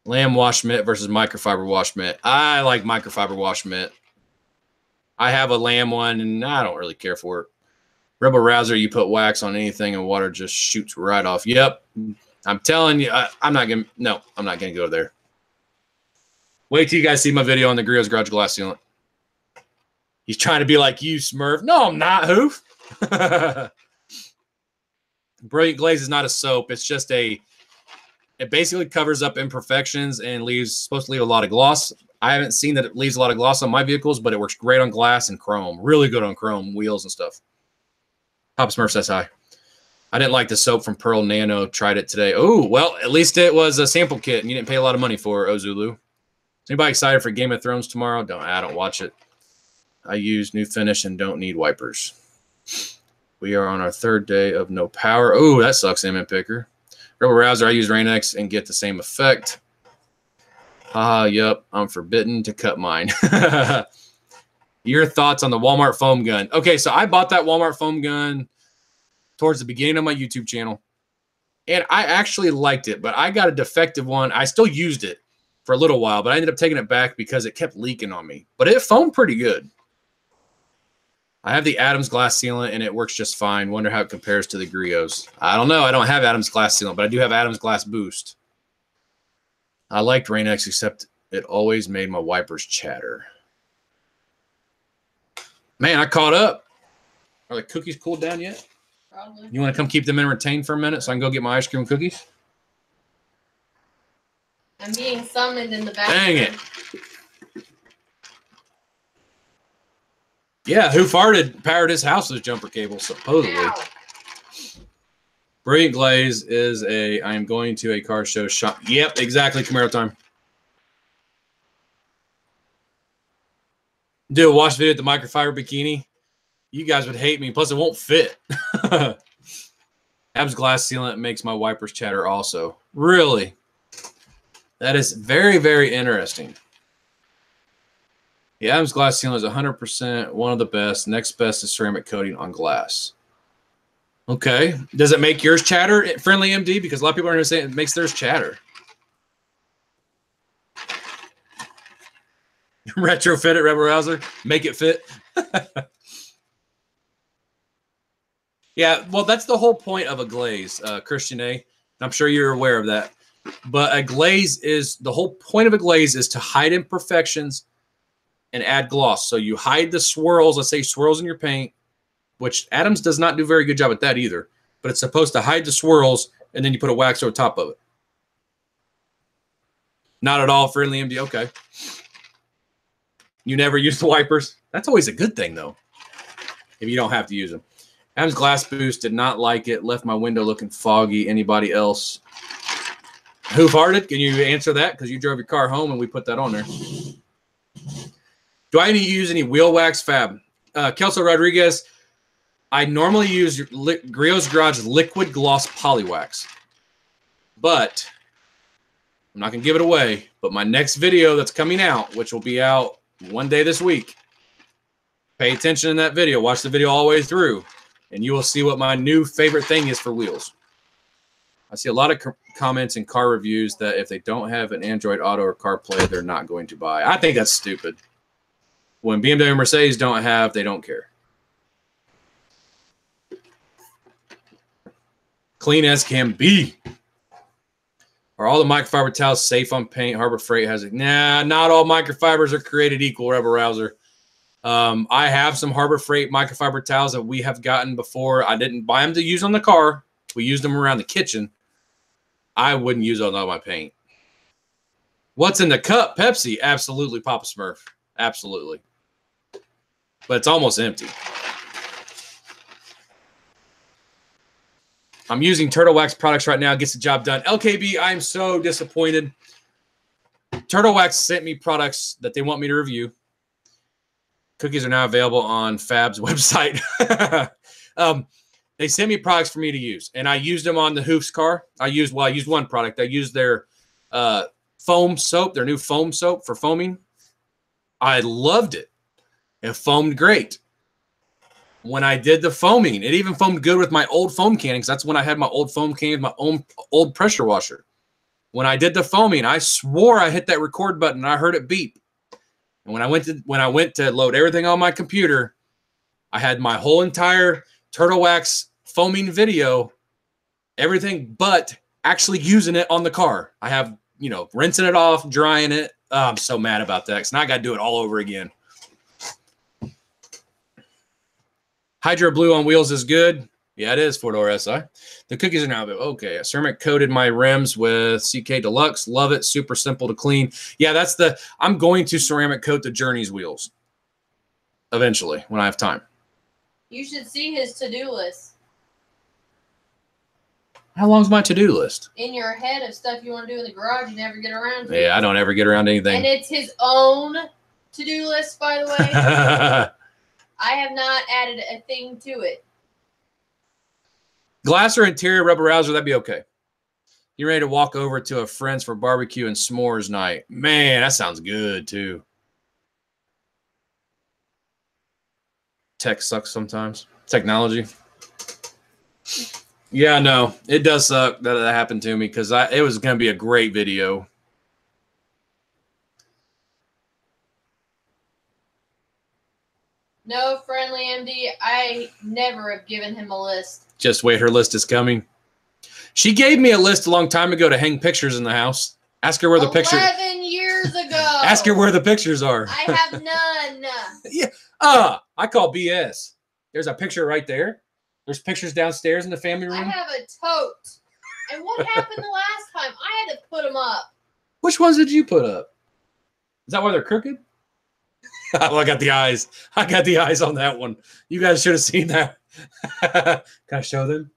Lamb wash mitt versus microfiber wash mitt. I like microfiber wash mitt. I have a lamb one, and I don't really care for it. Rebel Rouser, you put wax on anything and water just shoots right off. Yep. I'm telling you, I'm not going to go there. Wait till you guys see my video on the Griot's Garage glass sealant. He's trying to be like you, Smurf. No, I'm not, Hoof. Brilliant Glaze is not a soap. It's just it basically covers up imperfections and supposed to leave a lot of gloss. I haven't seen that it leaves a lot of gloss on my vehicles, but it works great on glass and chrome. Really good on chrome wheels and stuff. Papa Smurf says hi. I didn't like the soap from Pearl Nano. Tried it today. Oh, well, at least it was a sample kit, and you didn't pay a lot of money for it, Ozulu. Is anybody excited for Game of Thrones tomorrow? I don't watch it. I use new finish and don't need wipers. We are on our third day of no power. Oh, that sucks, M Picker. Rebel Rouser, I use Rain-X and get the same effect. Yep, I'm forbidden to cut mine. Your thoughts on the Walmart foam gun. Okay, so I bought that Walmart foam gun towards the beginning of my YouTube channel, and I actually liked it, but I got a defective one. I still used it for a little while, but I ended up taking it back because it kept leaking on me. But it foamed pretty good. I have the Adams glass sealant, and it works just fine. Wonder how it compares to the Griots. I don't know. I don't have Adams glass sealant, but I do have Adams glass boost. I liked Rain-X, except it always made my wipers chatter. Man, I caught up. Are the cookies cooled down yet? Probably. You want to come keep them entertained for a minute so I can go get my ice cream and cookies? I'm being summoned in the back. Dang it. Yeah, who powered his house with jumper cable, supposedly. Ow. Brilliant Glaze is I am going to a car show shop. Yep, exactly, Camaro time. Do a wash video at the microfiber bikini. You guys would hate me. Plus, it won't fit. Abs glass sealant makes my wipers chatter also. Really? That is very, very interesting. The Adams glass sealant is 100% one of the best. Next best is ceramic coating on glass. Okay. Does it make yours chatter, Friendly MD? Because a lot of people are going to say it makes theirs chatter. Retrofit it, Rebel Rouser. Make it fit. Yeah, well, that's the whole point of a glaze, Christian A. I'm sure you're aware of that. But a glaze the whole point of a glaze is to hide imperfections and add gloss. So you hide the swirls, let's say swirls in your paint, which Adams does not do a very good job at that either. But it's supposed to hide the swirls, and then you put a wax over top of it. Not at all, Friendly MD. Okay. You never use the wipers? That's always a good thing, though, if you don't have to use them. Adams Glass Boost did not like it. Left my window looking foggy. Anybody else? Who farted? Can you answer that? Because you drove your car home and we put that on there. Do I need to use any wheel wax, Fab? Kelso Rodriguez, I normally use Griot's Garage Liquid Gloss Polywax. But I'm not going to give it away. But my next video that's coming out, which will be out one day this week, pay attention in that video. Watch the video all the way through, and you will see what my new favorite thing is for wheels. I see a lot of comments in car reviews that if they don't have an Android Auto or CarPlay, they're not going to buy. I think that's stupid. When BMW and Mercedes don't have, they don't care. Clean as can be. Are all the microfiber towels safe on paint? Harbor Freight has it. Nah, not all microfibers are created equal, Rebel Rouser. I have some Harbor Freight microfiber towels that we have gotten before. I didn't buy them to use on the car. We used them around the kitchen. I wouldn't use those on my paint. What's in the cup? Pepsi. Absolutely, Papa Smurf. Absolutely. But it's almost empty. I'm using Turtle Wax products right now. Gets the job done. LKB, I'm so disappointed. Turtle Wax sent me products that they want me to review. Cookies are now available on FAB's website. They sent me products for me to use, and I used them on the Hoof's car. I used one product. I used their foam soap, their new foam soap for foaming. I loved it. It foamed great. When I did the foaming, it even foamed good with my old foam can, because that's when I had my old foam can with my own old pressure washer. When I did the foaming, I swore I hit that record button and I heard it beep. And when I went to load everything on my computer, I had my whole entire Turtle Wax foaming video, everything but actually using it on the car. I have, rinsing it off, drying it. Oh, I'm so mad about that, because now I got to do it all over again. Hydro Blue on wheels is good. Yeah, it is 4-door SI. The cookies are now okay. I ceramic coated my rims with CK Deluxe. Love it. Super simple to clean. Yeah, I'm going to ceramic coat the Journeys wheels eventually when I have time. You should see his to-do list. How long's my to-do list? In your head of stuff you want to do in the garage, you never get around to. Yeah, I don't ever get around to anything. And it's his own to-do list, by the way. I have not added a thing to it. Glass or interior rubber rouser, that'd be okay. You ready to walk over to a friend's for barbecue and s'mores night? Man, that sounds good too. Tech sucks sometimes. Technology. Yeah, no, it does suck that happened to me, because it was going to be a great video. No, Friendly MD, I never have given him a list. Just wait, her list is coming. She gave me a list a long time ago to hang pictures in the house. Ask her where the pictures. 11 years ago. Ask her where the pictures are. I have none. Yeah. I call BS. There's a picture right there. There's pictures downstairs in the family room. I have a tote. And what happened the last time? I had to put them up. Which ones did you put up? Is that why they're crooked? Oh, I got the eyes. I got the eyes on that one. You guys should have seen that. Can I show them?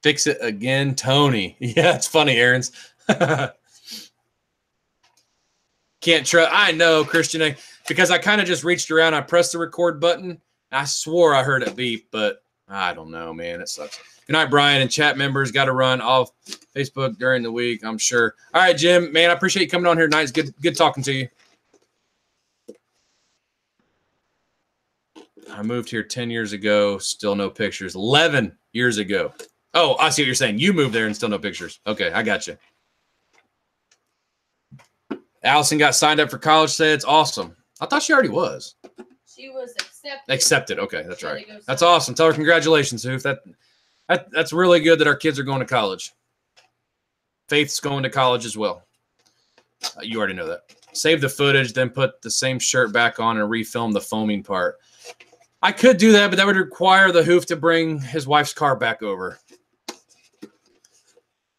Fix it again, Tony. Yeah, it's funny, Aaron's. Can't trust. I know, Christian, because I kind of just reached around. I pressed the record button. I swore I heard it beep, but I don't know, man. It sucks. Good night, Brian, and chat members. Got to run off Facebook during the week, I'm sure. All right, Jim, man, I appreciate you coming on here tonight. It's good talking to you. I moved here 10 years ago. Still no pictures. 11 years ago. Oh, I see what you're saying. You moved there and still no pictures. Okay, I got you. Allison got signed up for college. Said it's awesome. I thought she already was. She was accepted. Accepted. Okay, that's right. That's awesome. Tell her congratulations, Hoof. That's really good that our kids are going to college. Faith's going to college as well. You already know that. Save the footage, then put the same shirt back on and refilm the foaming part. I could do that, but that would require the Hoof to bring his wife's car back over.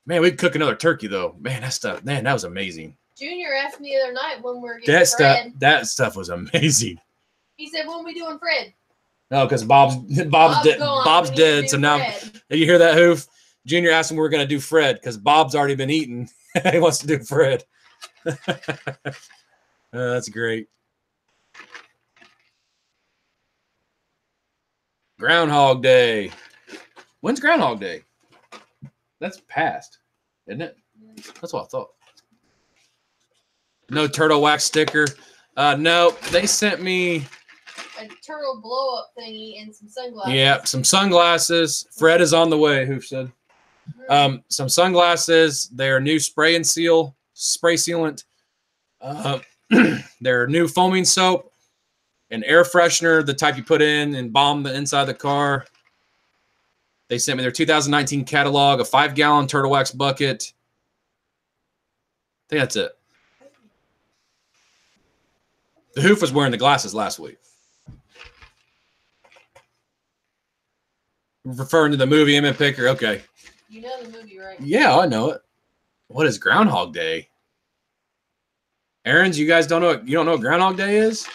Man, we'd cook another turkey, though. Man, that was amazing. Junior asked me the other night when we were getting Fred. That stuff was amazing. He said, when are we doing Fred? No, because Bob's dead. So now, you hear that, Hoof? Junior asked him we were going to do Fred because Bob's already been eaten. He wants to do Fred. That's great. Groundhog Day. When's Groundhog Day? That's past, isn't it? That's what I thought. No turtle wax sticker. No, they sent me a turtle blow up thingy and some sunglasses. Yeah, some sunglasses. Fred is on the way, Hoof said. Some sunglasses. Their new spray sealant. Their new foaming soap. an air freshener, the type you put in and bomb the inside of the car. They sent me their 2019 catalog, a 5-gallon turtle wax bucket. I think that's it. The Hoof was wearing the glasses last week. Referring to the movie M.M. Picker. Okay. You know the movie, right? Yeah, I know it. What is Groundhog Day? Aaron's, you guys don't know. You don't know what Groundhog Day is?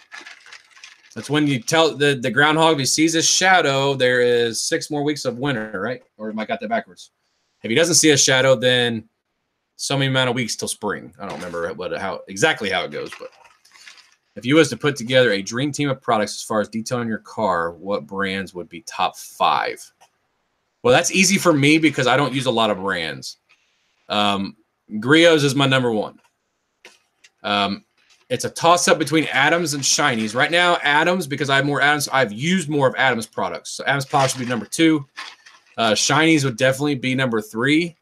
That's when you tell the groundhog if he sees his shadow, there is 6 more weeks of winter, right? Or am I got that backwards? If he doesn't see a shadow, then so many amount of weeks till spring. I don't remember exactly how it goes, but if you was to put together a dream team of products as far as detailing your car, what brands would be top 5? Well, that's easy for me because I don't use a lot of brands. Griot's is my number 1. It's a toss-up between Adams and Shinies. Right now, Adams, because I have more Adams, I've used more of Adams products. So Adams products would be number 2. Shinies would definitely be number 3.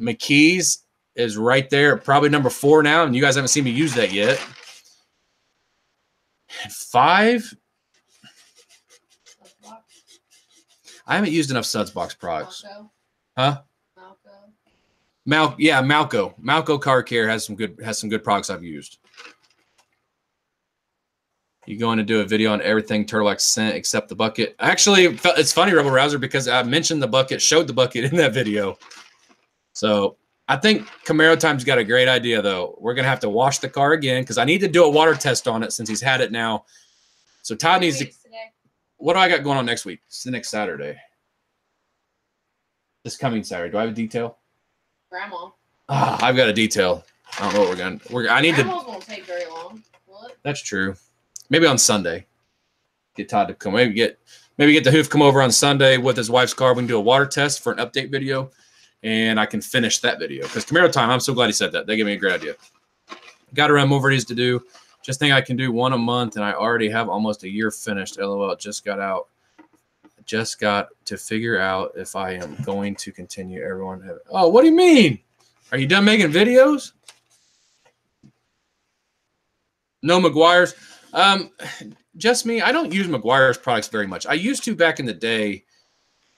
McKee's is right there, probably number 4 now, and you guys haven't seen me use that yet. 5, I haven't used enough Sudsbox products. Malco. Huh? Malco. Malco Car Care has some good products I've used. You going to do a video on everything Turtle Wax sent except the bucket? Actually, it's funny, Rebel Rouser, because I mentioned the bucket, showed the bucket in that video. So I think Camaro Time's got a great idea, though. We're going to have to wash the car again because I need to do a water test on it since he's had it now. So Todd needs to. What do I got going on next week? It's the next Saturday. This coming Saturday. Do I have a detail? Grandma. I've got a detail. I don't know what we're going to. I need Grandma's won't take very long. Will it? That's true. Maybe on Sunday. Get Todd to come. Maybe get the Hoof come over on Sunday with his wife's car. We can do a water test for an update video, and I can finish that video. Because Camaro Time, I'm so glad he said that. They gave me a great idea. Got around more videos to do. Just think I can do 1 a month, and I already have almost a year finished. LOL. Just got out. Just got to figure out if I am going to continue. Everyone have. Oh, what do you mean? Are you done making videos? No McGuire's. Just me. I don't use McGuire's products very much. I used to back in the day,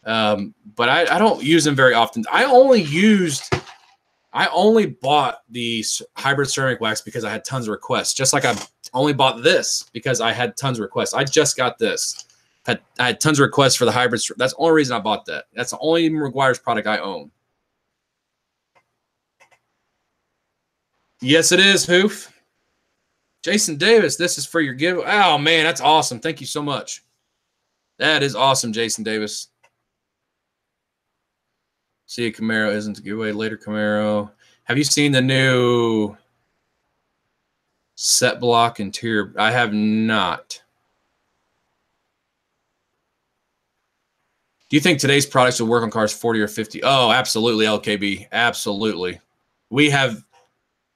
but I don't use them very often. I only bought the hybrid ceramic wax because I had tons of requests. Just like I only bought this because I had tons of requests. I just got this. I had tons of requests for the hybrid. That's the only reason I bought that. That's the only McGuire's product I own. Yes, it is, Hoof. Jason Davis, this is for your giveaway. Oh, man, that's awesome. Thank you so much. That is awesome, Jason Davis. See, a Camaro isn't a giveaway. Later, Camaro. Have you seen the new set block interior? I have not. Do you think today's products will work on cars 40 or 50? Oh, absolutely, LKB. Absolutely. We have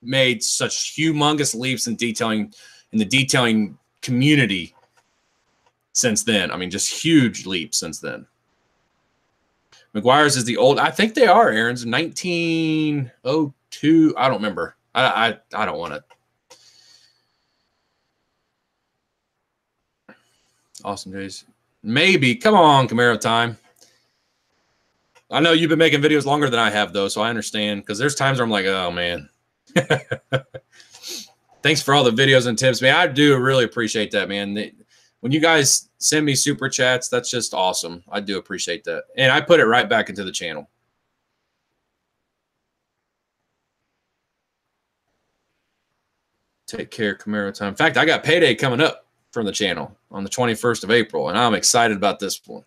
made such humongous leaps in detailing, in the detailing community since then. I mean, just huge leaps since then. McGuire's is the old. I think they are, Aaron's 1902. I don't remember. I don't want to. Awesome days. Maybe. Come on, Camaro Time. I know you've been making videos longer than I have, though, so I understand. Because there's times where I'm like, oh, man. Thanks for all the videos and tips, man. I do really appreciate that, man. When you guys send me super chats, that's just awesome. I do appreciate that. And I put it right back into the channel. Take care, Camaro Time. In fact, I got payday coming up from the channel on the 21st of April, and I'm excited about this one.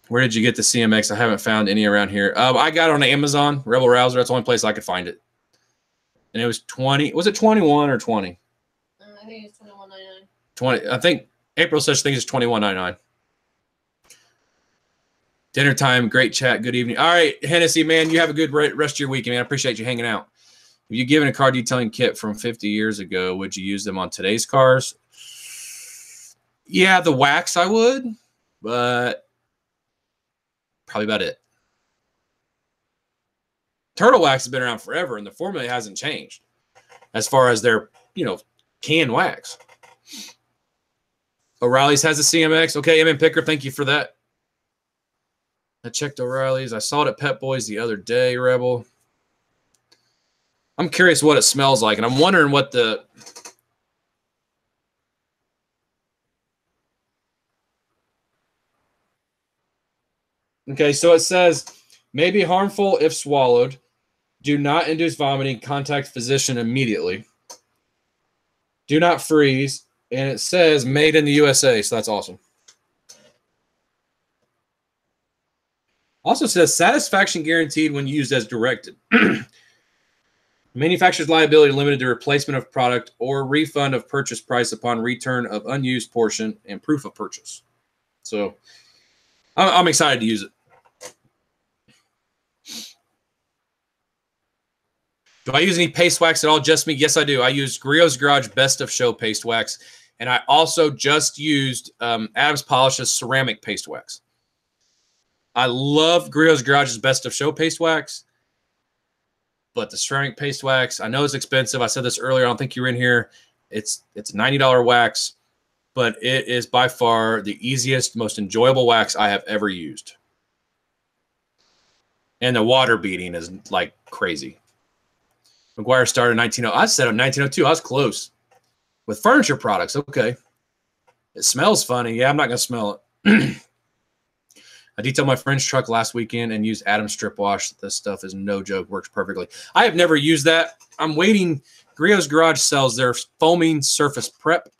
Where did you get the CMX? I haven't found any around here. I got it on Amazon, Rebel Rouser. That's the only place I could find it. And it was 20. Was it 21 or 20? I think it's $21.99. 20. I think April such thing is $21.99. Dinner time. Great chat. Good evening. All right, Hennessy, man, you have a good rest of your weekend, man. I appreciate you hanging out. If you given a car detailing kit from 50 years ago, would you use them on today's cars? Yeah, the wax I would, but probably about it. Turtle wax has been around forever, and the formula hasn't changed as far as their, can wax. O'Reilly's has a CMX. Okay, M&M Picker, thank you for that. I checked O'Reilly's. I saw it at Pet Boys the other day, Rebel. I'm curious what it smells like, and I'm wondering what the... Okay, so it says, may be harmful if swallowed. Do not induce vomiting. Contact physician immediately. Do not freeze. And it says made in the USA, so that's awesome. Also says satisfaction guaranteed when used as directed. Manufacturer's liability limited to replacement of product or refund of purchase price upon return of unused portion and proof of purchase. So I'm excited to use it. Do I use any paste wax at all? Just me? Yes, I do. I use Griot's Garage Best of Show paste wax. And I also just used Adams Polish's ceramic paste wax. I love Griot's Garage's Best of Show paste wax. But the ceramic paste wax, I know it's expensive. I said this earlier. I don't think you were in here. It's $90 wax. But it is by far the easiest, most enjoyable wax I have ever used. And the water beating is like crazy. McGuire started in 1900. I said in 1902. I was close. With furniture products, okay. It smells funny. Yeah, I'm not going to smell it. I detailed my friend's truck last weekend and used Adam's strip wash. This stuff is no joke. Works perfectly. I have never used that. I'm waiting. Griot's Garage sells their foaming surface prep.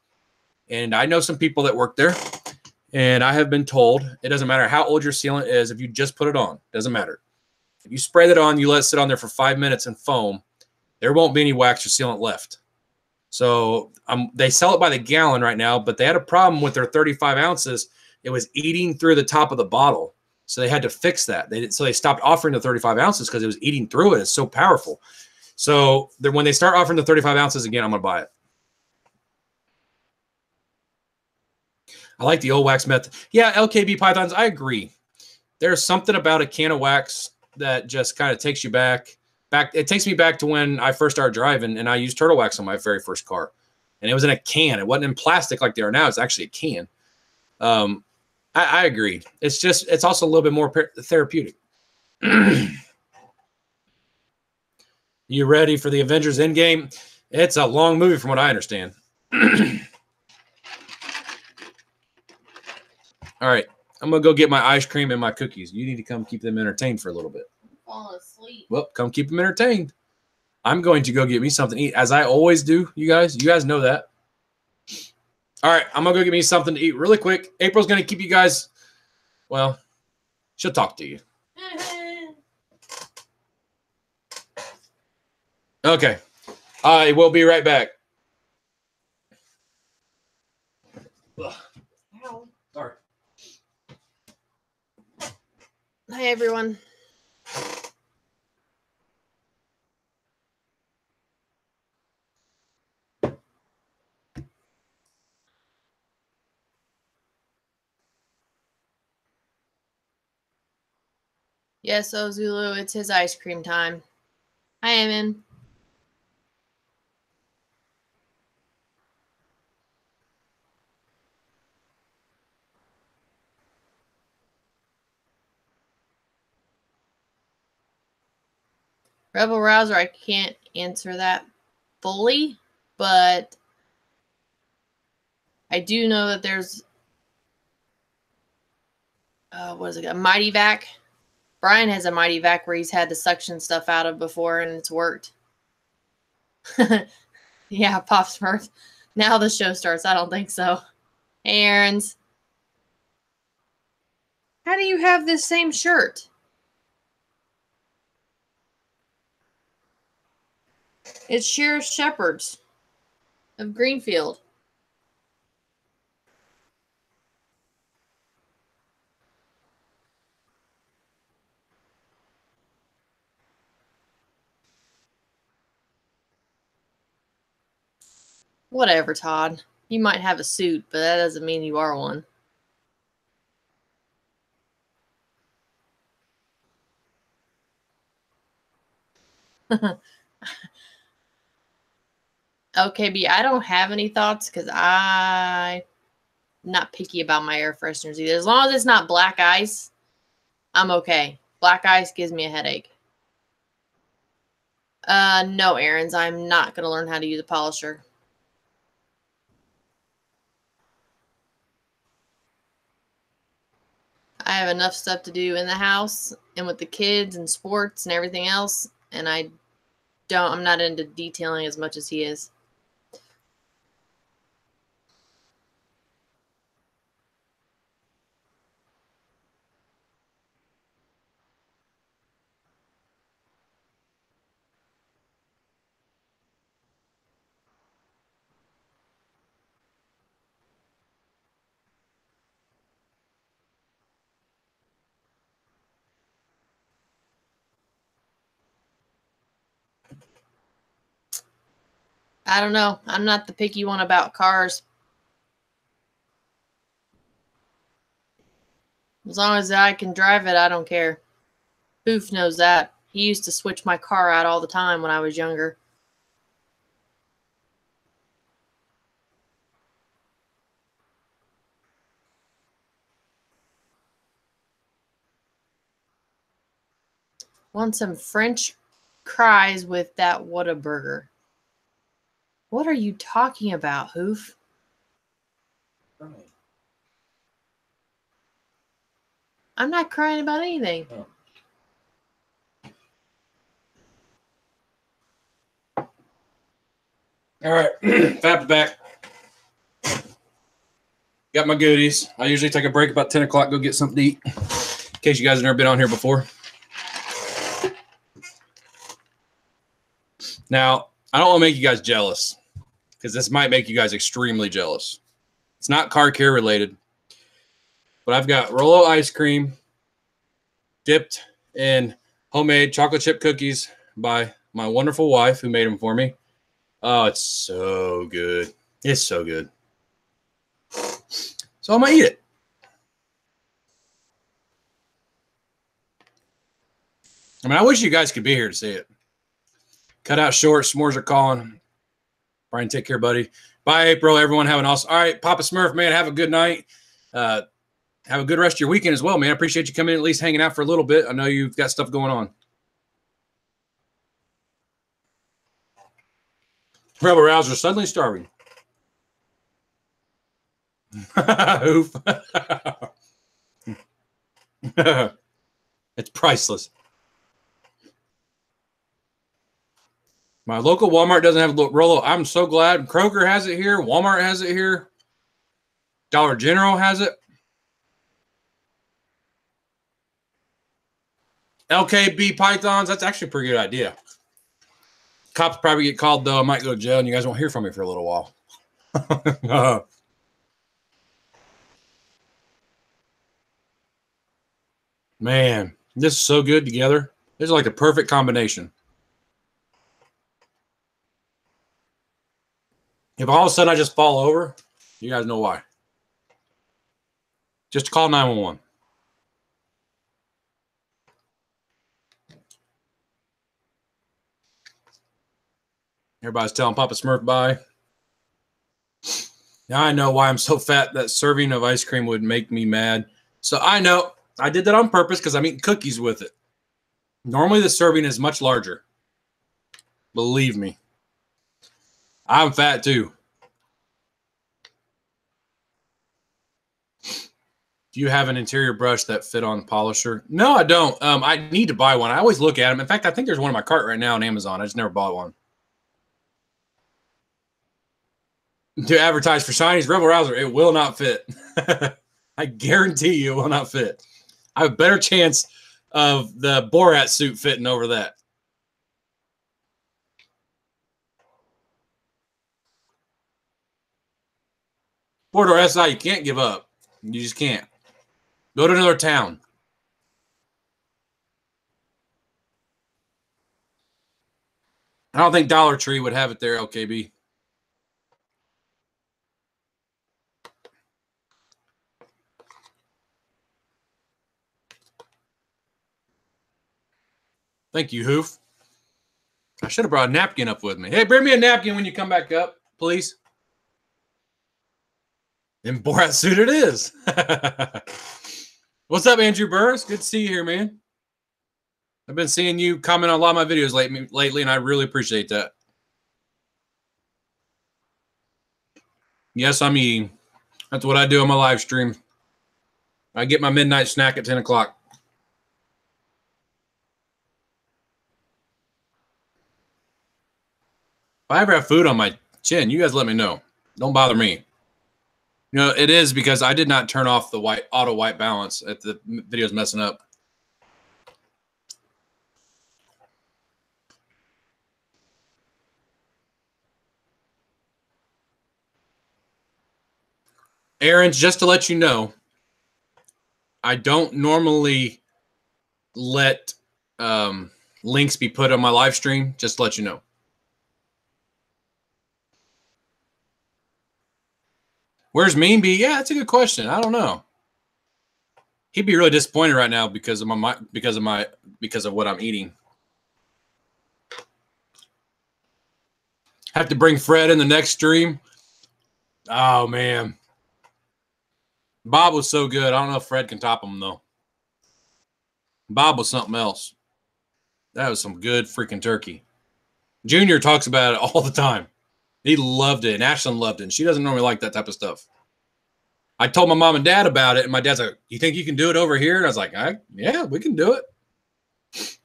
And I know some people that work there. And I have been told it doesn't matter how old your sealant is. If you just put it on, doesn't matter. If you spray that on, you let it sit on there for 5 minutes and foam, there won't be any wax or sealant left. So they sell it by the gallon right now, but they had a problem with their 35 ounces. It was eating through the top of the bottle. So they had to fix that. So they stopped offering the 35 ounces because it was eating through it. It's so powerful. So when they start offering the 35 ounces again, I'm going to buy it. I like the old wax method. Yeah, LKB Pythons, I agree. There's something about a can of wax that just kind of takes you back. It takes me back to when I first started driving, and I used turtle wax on my very first car. And it was in a can. It wasn't in plastic like they are now. It's actually a can. I agree. It's also a little bit more therapeutic. You ready for the Avengers Endgame? It's a long movie from what I understand. All right. I'm going to go get my ice cream and my cookies. You need to come keep them entertained for a little bit. Falling asleep. Well, come keep them entertained. I'm going to go get me something to eat, as I always do, you guys. You guys know that. All right, I'm going to go get me something to eat really quick. April's going to keep you guys, well, she'll talk to you. Okay. I will be right back. Ugh. Ow. Sorry. Hi, everyone. Yes, Ozulu, it's his ice cream time. Hi, Eamon. Rebel Rouser, I can't answer that fully, but I do know that there's what is it? A Mighty Vac. Brian has a Mighty Vac where he's had the suction stuff out of before and it's worked. Yeah, Pop Smurf. Now the show starts. I don't think so. Hey, Aaron's. How do you have this same shirt? It's Sheriff Shepherd's of Greenfield. Whatever, Todd. You might have a suit, but that doesn't mean you are one. Okay, B, I don't have any thoughts because I'm not picky about my air fresheners either. As long as it's not black ice, I'm okay. Black ice gives me a headache. No, Aaron's. I'm not going to learn how to use a polisher. I have enough stuff to do in the house and with the kids and sports and everything else, and I'm not into detailing as much as he is. I don't know. I'm not the picky one about cars. As long as I can drive it, I don't care. Boof knows that. He used to switch my car out all the time when I was younger. Want some French fries with that Whataburger. What are you talking about, Hoof? I'm not crying about anything. Oh. All right, FAB's back. Got my goodies. I usually take a break about 10 o'clock, go get something to eat. In case you guys have never been on here before. Now, I don't want to make you guys jealous because this might make you guys extremely jealous. It's not car care related, but I've got Rolo ice cream dipped in homemade chocolate chip cookies by my wonderful wife who made them for me. Oh, it's so good. It's so good. So I'm going to eat it. I mean, I wish you guys could be here to see it. Cut out short. S'mores are calling. Brian, take care, buddy. Bye, April. Everyone have an awesome. All right, Papa Smurf, man, have a good night. Have a good rest of your weekend as well, man. I appreciate you coming in, at least hanging out for a little bit. I know you've got stuff going on. Rebel Rouser suddenly starving. Oof. It's priceless. My local Walmart doesn't have Rolo. I'm so glad. Kroger has it here. Walmart has it here. Dollar General has it. LKB Pythons. That's actually a pretty good idea. Cops probably get called, though. I might go to jail, and you guys won't hear from me for a little while. Man, this is so good together. This is like a perfect combination. If all of a sudden I just fall over, you guys know why. Just call 911. Everybody's telling Papa Smurf bye. Now I know why I'm so fat. That serving of ice cream would make me mad. So I know I did that on purpose because I'm eating cookies with it. Normally the serving is much larger. Believe me. I'm fat too. Do you have an interior brush that fit on polisher? No, I don't. I need to buy one. I always look at them. In fact, I think there's one in my cart right now on Amazon. I just never bought one. To advertise for Shinies Rebel Rouser, it will not fit. I guarantee you it will not fit. I have a better chance of the Borat suit fitting over that. Four-door SI, you can't give up. You just can't. Go to another town. I don't think Dollar Tree would have it there, LKB. Thank you, Hoof. I should have brought a napkin up with me. Hey, bring me a napkin when you come back up, please. In Borat suit it is. What's up, Andrew Burris? Good to see you here, man. I've been seeing you comment on a lot of my videos lately, and I really appreciate that. Yes, I'm eating. That's what I do on my live stream. I get my midnight snack at 10 o'clock. If I ever have food on my chin, you guys let me know. Don't bother me. You know, it is because I did not turn off the auto white balance at the video's messing up. Aaron, just to let you know, I don't normally let links be put on my live stream, just to let you know. Where's Mean Bee? Yeah, that's a good question. I don't know. He'd be really disappointed right now because of what I'm eating. Have to bring Fred in the next stream. Oh man, Bob was so good. I don't know if Fred can top him though. Bob was something else. That was some good freaking turkey. Junior talks about it all the time. He loved it, and Ashlyn loved it. And she doesn't normally like that type of stuff. I told my mom and dad about it, and my dad's like, "You think you can do it over here?" And I was like, "Yeah, we can do it."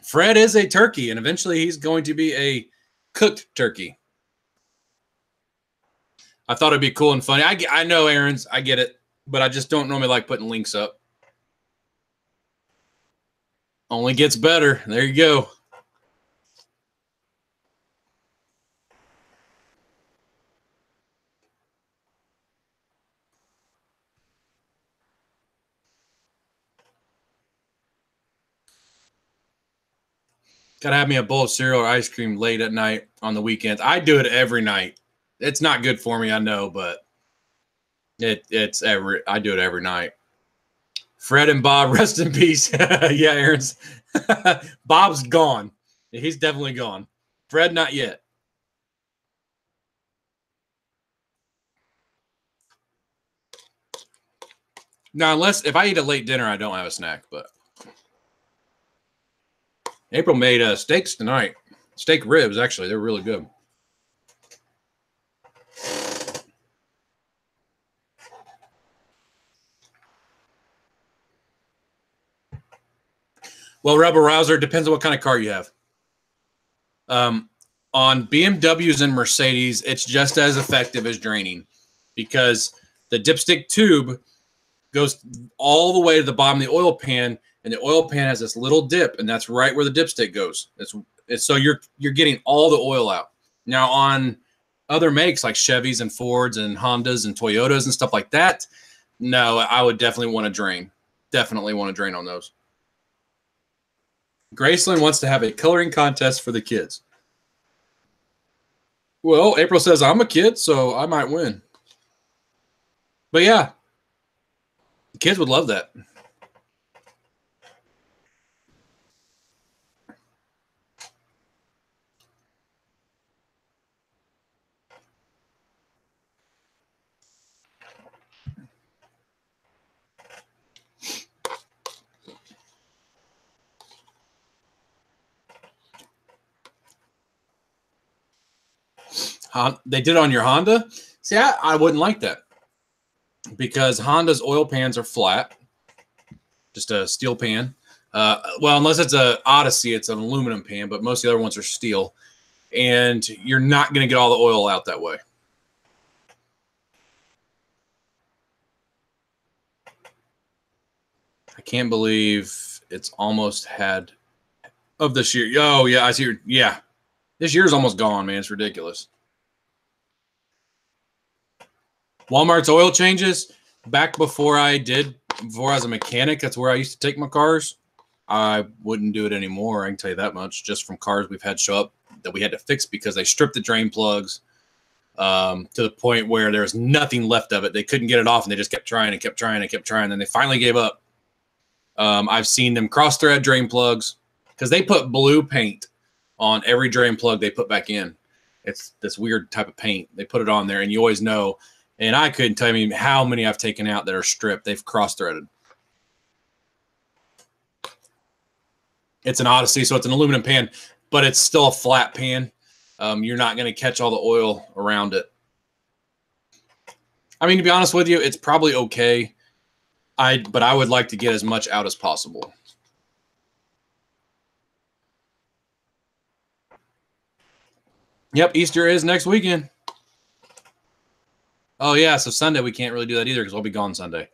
Fred is a turkey, and eventually he's going to be a cooked turkey. I thought it'd be cool and funny. I know, Aaron's. I get it, but I just don't normally like putting links up. Only gets better. There you go. Gotta have me a bowl of cereal or ice cream late at night on the weekends. I do it every night. It's not good for me, I know, but I do it every night. Fred and Bob, rest in peace. Yeah, Aaron's. Bob's gone. He's definitely gone. Fred, not yet. Now, unless if I eat a late dinner, I don't have a snack, but April made steaks tonight. Steak ribs, actually. They're really good. Well, Rebel Rouser, depends on what kind of car you have. On BMWs and Mercedes, it's just as effective as draining because the dipstick tube goes all the way to the bottom of the oil pan, and the oil pan has this little dip, and that's right where the dipstick goes. So you're getting all the oil out. Now, on other makes like Chevys and Fords and Hondas and Toyotas and stuff like that, no, I would definitely want to drain. Definitely want to drain on those. Graceland wants to have a coloring contest for the kids. Well, April says I'm a kid, so I might win. But yeah, the kids would love that. They did it on your Honda? See, I wouldn't like that because Honda's oil pans are flat, just a steel pan. Well, unless it's an Odyssey, it's an aluminum pan, but most of the other ones are steel. And you're not going to get all the oil out that way. I can't believe it's almost had of this year. Oh, yeah, I see. Yeah, this year's almost gone, man. It's ridiculous. Walmart's oil changes, back before I was a mechanic, that's where I used to take my cars. I wouldn't do it anymore, I can tell you that much, just from cars we've had show up that we had to fix because they stripped the drain plugs to the point where there was nothing left of it. They couldn't get it off, and they just kept trying and kept trying and kept trying, and then they finally gave up. I've seen them cross-thread drain plugs because they put blue paint on every drain plug they put back in. It's this weird type of paint. They put it on there, and you always know. And I couldn't tell you how many I've taken out that are stripped. They've cross-threaded. It's an Odyssey, so it's an aluminum pan, but it's still a flat pan. You're not going to catch all the oil around it. I mean, to be honest with you, it's probably okay. But I would like to get as much out as possible. Yep, Easter is next weekend. Oh, yeah, so Sunday we can't really do that either because I'll be gone Sunday.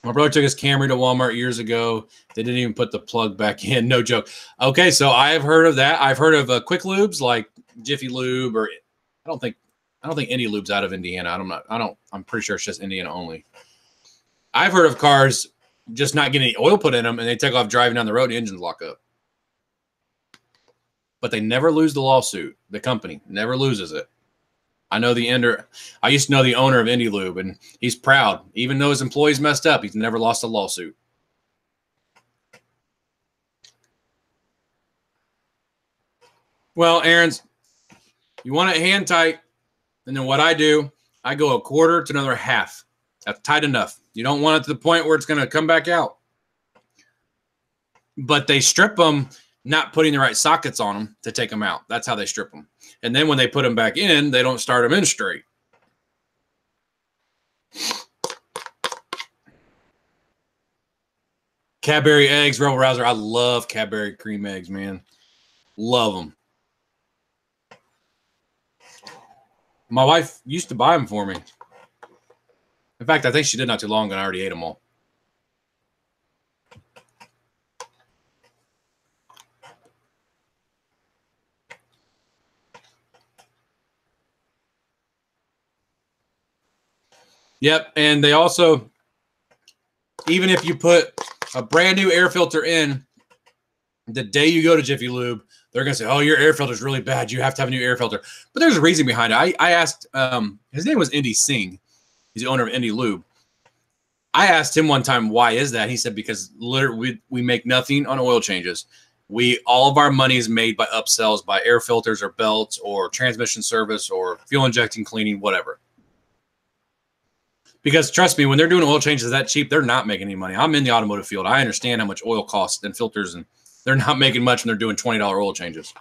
My brother took his Camry to Walmart years ago. They didn't even put the plug back in. No joke. Okay, so I have heard of that. I've heard of quick lubes like Jiffy Lube, or I don't think any lube's out of Indiana. I'm pretty sure it's just Indiana only. I've heard of cars just not getting any oil put in them, and they take off driving down the road and the engines lock up. But they never lose the lawsuit. The company never loses it. I used to know the owner of Indy Lube, and he's proud. Even though his employees messed up, he's never lost a lawsuit. Well, Aaron's, you want it hand tight, and then what I do, I go a quarter to another half. That's tight enough. You don't want it to the point where it's going to come back out. But they strip them, not putting the right sockets on them to take them out. That's how they strip them. And then when they put them back in, they don't start them in straight. Cadbury eggs, Rebel Rouser. I love Cadbury cream eggs, man. Love them. My wife used to buy them for me. In fact, I think she did not too long ago, and I already ate them all. Yep, and they also, even if you put a brand new air filter in, the day you go to Jiffy Lube, they're going to say, oh, your air filter is really bad. You have to have a new air filter. But there's a reason behind it. I asked, his name was Indy Singh. He's the owner of Indy Lube. I asked him one time, why is that? He said, because literally we make nothing on oil changes. All of our money is made by upsells, by air filters or belts or transmission service or fuel injecting, cleaning, whatever. Because trust me, when they're doing oil changes that cheap, they're not making any money. I'm in the automotive field. I understand how much oil costs and filters, and they're not making much when they're doing $20 oil changes.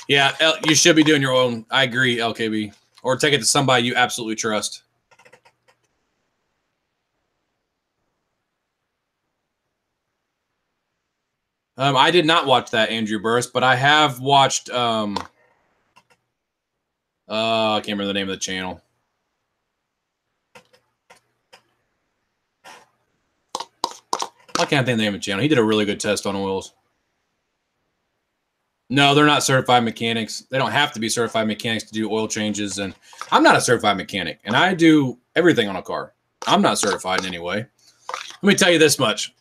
Yeah, you should be doing your own. I agree, LKB. Or take it to somebody you absolutely trust. I did not watch that, Andrew Burris, but I have watched I can't remember the name of the channel. I can't think of the name of the channel. He did a really good test on oils. No, they're not certified mechanics. They don't have to be certified mechanics to do oil changes. And I'm not a certified mechanic, and I do everything on a car. I'm not certified in any way. Let me tell you this much.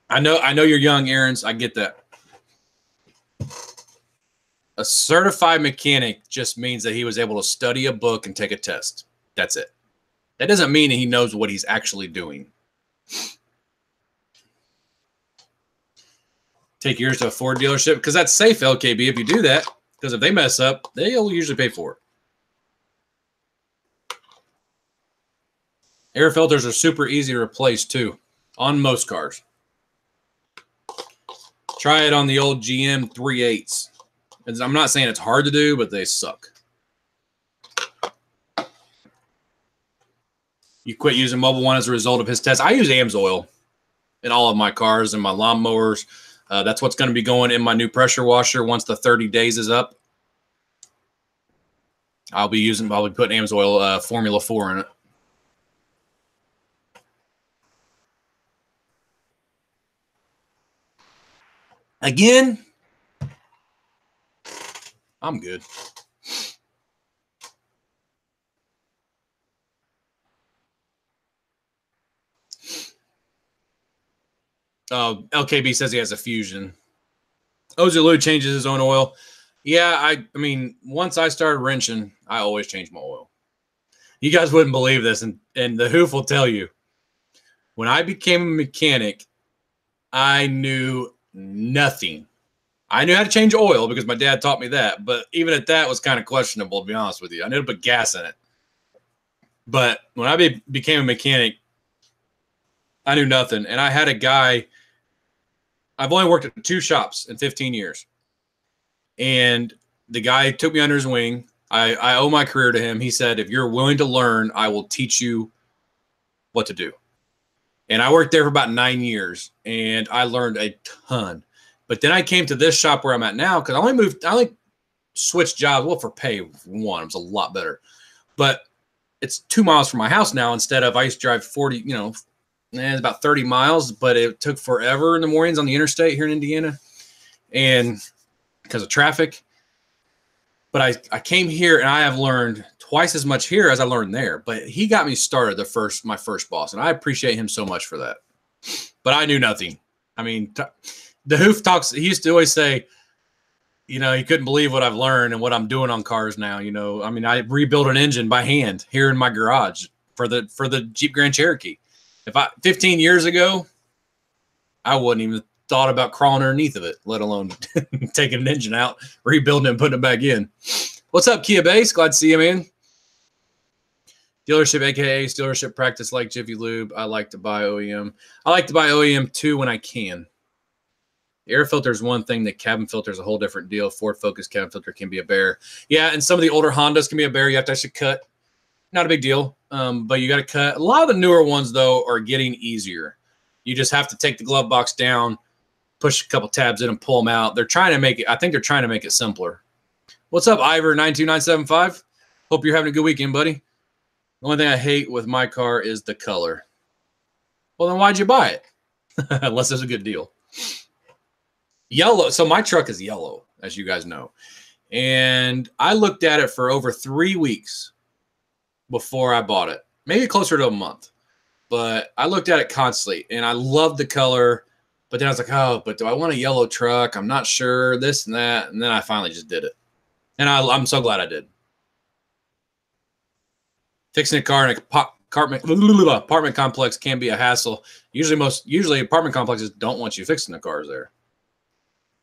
I know you're young, Aaron's. I get that. A certified mechanic just means that he was able to study a book and take a test. That's it. That doesn't mean that he knows what he's actually doing. Take yours to a Ford dealership because that's safe, LKB, if you do that. Because if they mess up, they'll usually pay for it. Air filters are super easy to replace, too, on most cars. Try it on the old GM 3.8s. I'm not saying it's hard to do, but they suck. You quit using Mobile One as a result of his test. I use AMSOIL in all of my cars and my lawnmowers. That's what's going to be going in my new pressure washer once the 30 days is up. I'll be putting AMSOIL Formula 4 in it. Again, I'm good. LKB says he has a Fusion. Ozzy changes his own oil. Yeah, I mean, once I started wrenching, I always change my oil. You guys wouldn't believe this, and the Hoof will tell you. When I became a mechanic, I knew nothing. I knew how to change oil because my dad taught me that, but even at that was kind of questionable, to be honest with you. I knew to put gas in it. But when I became a mechanic, I knew nothing. And I had a guy, I've only worked at 2 shops in 15 years. And the guy took me under his wing. I owe my career to him. He said, if you're willing to learn, I will teach you what to do. And I worked there for about 9 years, and I learned a ton. But then I came to this shop where I'm at now because I only switched jobs. Well, for pay, one, it was a lot better. But it's 2 miles from my house now instead of I used to drive 40, it's about 30 miles, but it took forever in the mornings on the interstate here in Indiana. And because of traffic. But I came here and I have learned twice as much here as I learned there. But he got me started, my first boss, and I appreciate him so much for that. But I knew nothing. I mean, the Hoof talks. He used to always say, he couldn't believe what I've learned and what I'm doing on cars now. I mean, I rebuilt an engine by hand here in my garage for the Jeep Grand Cherokee. 15 years ago, I wouldn't even thought about crawling underneath of it, let alone taking an engine out, rebuilding it, and putting it back in. What's up, Kia Base? Glad to see you, man. Dealership, aka dealership practice like Jiffy Lube. I like to buy OEM. I like to buy OEM too when I can. The air filter is one thing. The cabin filter is a whole different deal. Ford Focus cabin filter can be a bear. Yeah, and some of the older Hondas can be a bear. You have to actually cut. Not a big deal, but you got to cut. A lot of the newer ones, though, are getting easier. You just have to take the glove box down, push a couple tabs in and pull them out. They're trying to make it, I think they're trying to make it simpler. What's up, Ivor92975? Hope you're having a good weekend, buddy. The only thing I hate with my car is the color. Well, then why'd you buy it? Unless it's a good deal. Yellow. So my truck is yellow, as you guys know. And I looked at it for over 3 weeks before I bought it. Maybe closer to a month. But I looked at it constantly, and I loved the color. But then I was like, oh, but do I want a yellow truck? I'm not sure, this and that. And then I finally just did it. And I'm so glad I did. Fixing a car in an apartment complex can be a hassle. Usually apartment complexes don't want you fixing the cars there.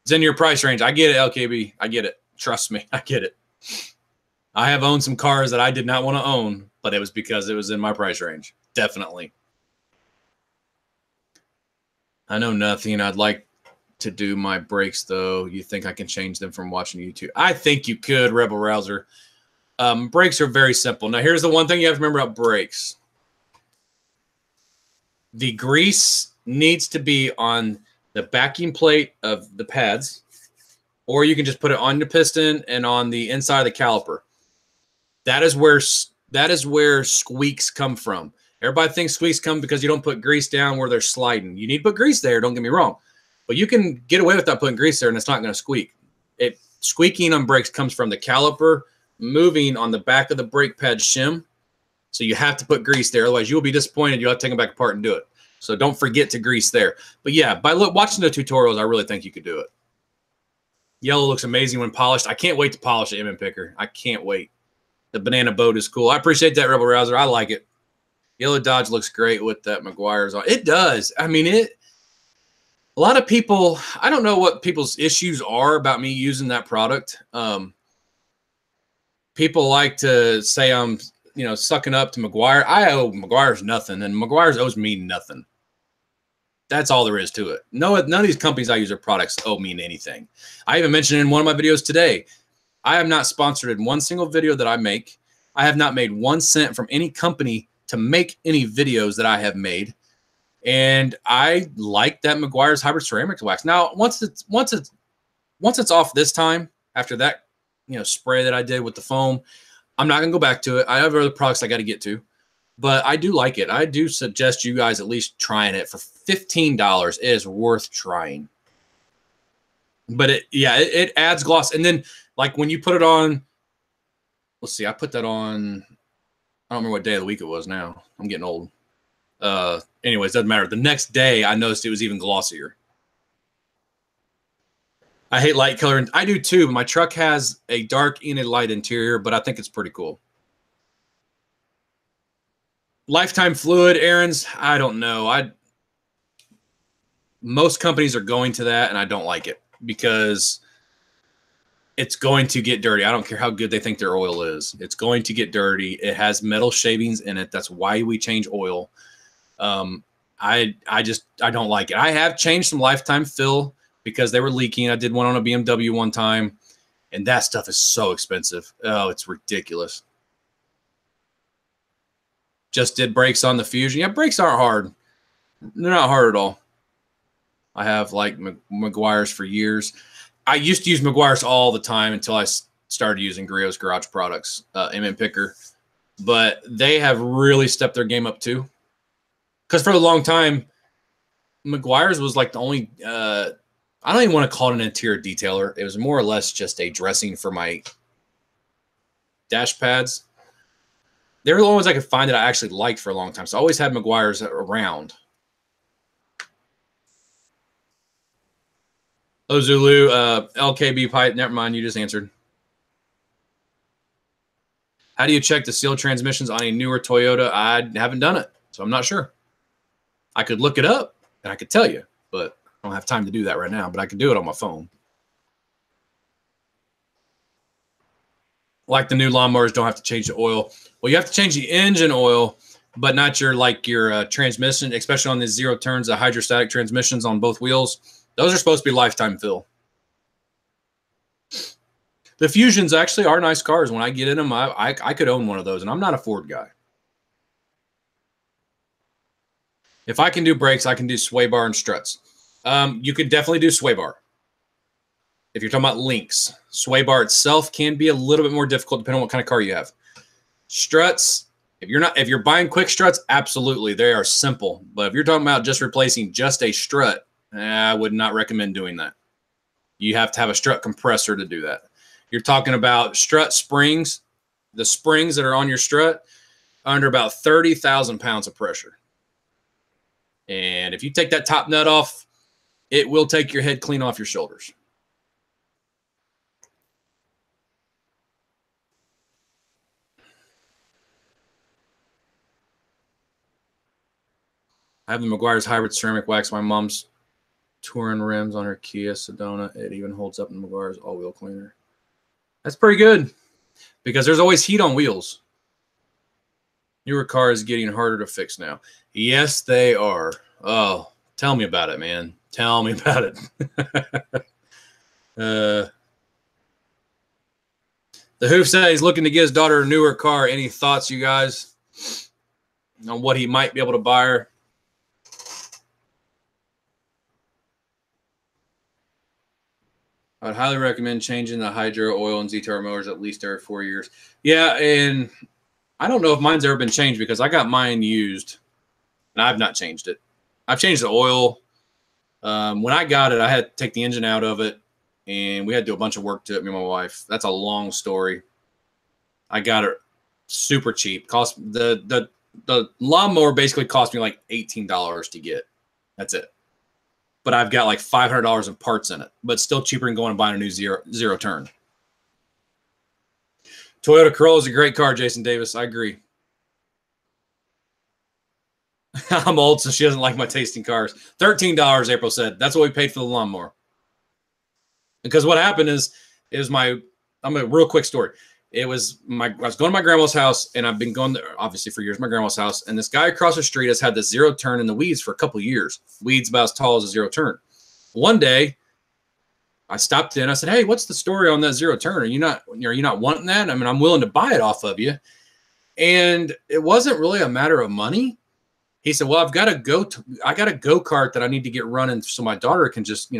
It's in your price range. I get it, LKB. I get it. Trust me, I get it. I have owned some cars that I did not want to own, but it was because it was in my price range. Definitely. I know nothing. I'd like to do my brakes, though. You think I can change them from watching YouTube? I think you could, Rebel Rouser. Brakes are very simple. Now, here's the one thing you have to remember about brakes. The grease needs to be on the backing plate of the pads, or you can just put it on your piston and on the inside of the caliper. That is where squeaks come from. Everybody thinks squeaks come because you don't put grease down where they're sliding. You need to put grease there, don't get me wrong. But you can get away without putting grease there, and it's not going to squeak. Squeaking on brakes comes from the caliper moving on the back of the brake pad shim. So you have to put grease there. Otherwise, you'll be disappointed. You'll have to take them back apart and do it. So don't forget to grease there. But yeah, by watching the tutorials, I really think you could do it. Yellow looks amazing when polished. I can't wait to polish the M&M Picker. I can't wait. The banana boat is cool. I appreciate that, Rebel Rouser. I like it. Yellow Dodge looks great with that Meguiar's on. It does. I mean, a lot of people, I don't know what people's issues are about me using that product. People like to say I'm, sucking up to Meguiar. I owe Meguiar's nothing, and Meguiar's owes me nothing. That's all there is to it. None of these companies I use their products owe me anything. I even mentioned in one of my videos today, I have not sponsored in one single video that I make. I have not made 1 cent from any company to make any videos that I have made. And I like that Meguiar's hybrid ceramics wax. Now, once it's off this time, after that, spray that I did with the foam, I'm not going to go back to it. I have other products I got to get to, but I do like it. I do suggest you guys at least trying it for $15. It is worth trying. But it adds gloss. And then like when you put it on, let's see, I put that on, I don't remember what day of the week it was now. I'm getting old. Anyways, doesn't matter. The next day I noticed it was even glossier. I hate light color, and I do too. My truck has a dark and a light interior, but I think it's pretty cool. Lifetime fluid, Aaron's, I don't know. most companies are going to that, and I don't like it because it's going to get dirty. I don't care how good they think their oil is. It's going to get dirty. It has metal shavings in it. That's why we change oil. I don't like it. I have changed some lifetime fill because they were leaking. I did one on a BMW one time, and that stuff is so expensive. Oh, it's ridiculous. Just did brakes on the Fusion. Yeah, brakes aren't hard. They're not hard at all. I have like Meguiar's for years. I used to use Meguiar's all the time until I started using Griot's Garage Products, MM Picker. But they have really stepped their game up too. Because for a long time, Meguiar's was like the only, I don't even want to call it an interior detailer. It was more or less just a dressing for my dash pads. They were the only ones I could find that I actually liked for a long time. So I always had Meguiar's around. Oh, Zulu, LKB pipe. Never mind, you just answered. How do you check the sealed transmissions on a newer Toyota? I haven't done it, so I'm not sure. I could look it up, and I could tell you, but I don't have time to do that right now, but I could do it on my phone. Like the new lawnmowers don't have to change the oil. Well, you have to change the engine oil, but not your transmission, especially on the zero turns, the hydrostatic transmissions on both wheels. Those are supposed to be lifetime fill. The Fusions actually are nice cars. When I get in them, I could own one of those, and I'm not a Ford guy. If I can do brakes, I can do sway bar and struts. You could definitely do sway bar. If you're talking about links, sway bar itself can be a little bit more difficult depending on what kind of car you have. Struts, if you're buying quick struts, absolutely, they are simple. But if you're talking about just replacing just a strut, I would not recommend doing that. You have to have a strut compressor to do that. You're talking about strut springs. The springs that are on your strut are under about 30,000 pounds of pressure. And if you take that top nut off, it will take your head clean off your shoulders. I have the Meguiar's hybrid ceramic wax. My mom's touring rims on her Kia Sedona. It even holds up in Meguiar's all-wheel cleaner. That's pretty good because there's always heat on wheels. Newer cars getting harder to fix now. Yes, they are. Oh, tell me about it, man. Tell me about it. The Hoof said he's looking to get his daughter a newer car. Any thoughts, you guys, on what he might be able to buy her? I would highly recommend changing the hydro oil and Z-Tower motors at least every 4 years. Yeah, and I don't know if mine's ever been changed because I got mine used, and I've not changed it. I've changed the oil. When I got it, I had to take the engine out of it, and we had to do a bunch of work to it, me and my wife. That's a long story. I got it super cheap. Cost the lawnmower basically cost me like $18 to get. That's it. But I've got like $500 of parts in it, but still cheaper than going and buying a new zero turn. Toyota Corolla is a great car, Jason Davis. I agree. I'm old, so she doesn't like my taste in cars. $13, April said. That's what we paid for the lawnmower. Because what happened is I'm a real quick story. I was going to my grandma's house, and I've been going there obviously for years, my grandma's house. And this guy across the street has had this zero turn in the weeds for a couple of years. Weeds about as tall as a zero turn. One day, I stopped in. I said, "Hey, what's the story on that zero turn? Are you not wanting that? I mean, I'm willing to buy it off of you." And it wasn't really a matter of money. He said, "Well, I got a go-kart that I need to get running so my daughter can just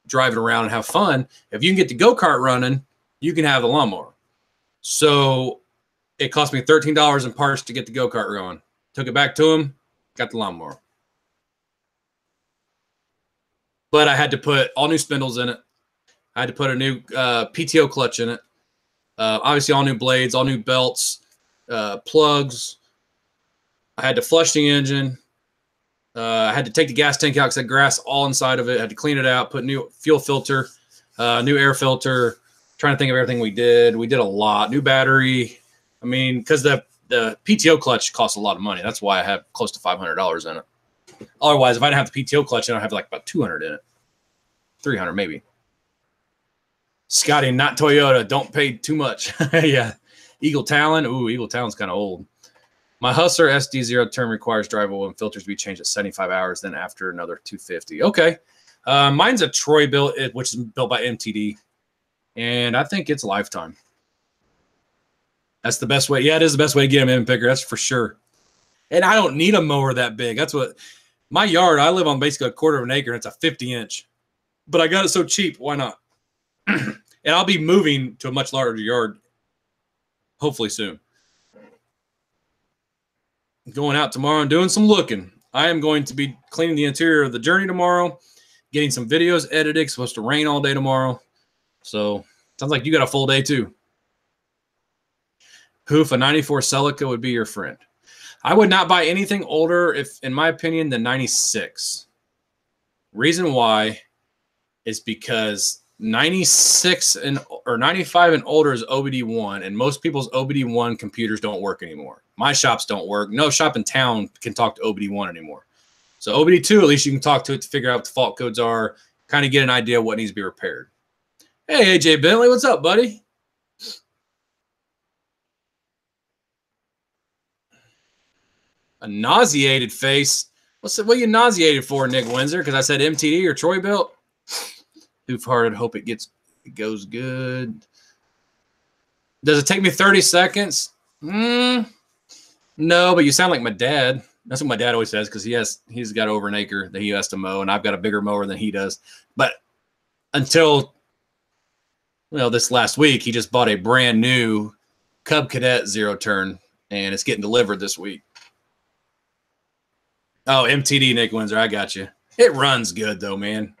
drive it around and have fun. If you can get the go-kart running, you can have the lawnmower." So it cost me $13 in parts to get the go-kart going. Took it back to him, got the lawnmower. But I had to put all new spindles in it. I had to put a new PTO clutch in it. Obviously, all new blades, all new belts, plugs. I had to flush the engine. I had to take the gas tank out because I had grass all inside of it. I had to clean it out, put new fuel filter, new air filter. Trying to think of everything we did. We did a lot. New battery. I mean, because the PTO clutch costs a lot of money. That's why I have close to $500 in it. Otherwise, if I didn't have the PTO clutch, I'd have like about 200 in it. 300 maybe. Scotty, not Toyota. Don't pay too much. Yeah. Eagle Talon. Ooh, Eagle Talon's kind of old. My Hustler SD zero turn requires drive oil and filters to be changed at 75 hours, then after another 250. Okay. Mine's a Troy built, which is built by MTD. And I think it's lifetime. That's the best way. Yeah, it is the best way to get them in picker. That's for sure. And I don't need a mower that big. That's what my yard, I live on basically a quarter of an acre, and it's a 50-inch. But I got it so cheap. Why not? And I'll be moving to a much larger yard hopefully soon. Going out tomorrow and doing some looking. I am going to be cleaning the interior of the Journey tomorrow, getting some videos edited. It's supposed to rain all day tomorrow. So sounds like you got a full day too. Hoof, a 94 Celica would be your friend. I would not buy anything older, if, in my opinion, than 96. Reason why is because 96 or 95 and older is OBD1, and most people's OBD1 computers don't work anymore. My shops don't work. No shop in town can talk to OBD1 anymore. So OBD2, at least you can talk to it to figure out what the fault codes are, kind of get an idea of what needs to be repaired. Hey, AJ Bentley, what's up, buddy? A nauseated face. What are you nauseated for, Nick Windsor? Because I said MTD or Troy built. Hoof-hearted. Hope it goes good. Does it take me 30 seconds? No, but you sound like my dad. That's what my dad always says, because he's got over an acre that he has to mow, and I've got a bigger mower than he does. But until this last week, he just bought a brand new Cub Cadet zero turn, and it's getting delivered this week. Oh, MTD, Nick Windsor, I got you. It runs good, though, man.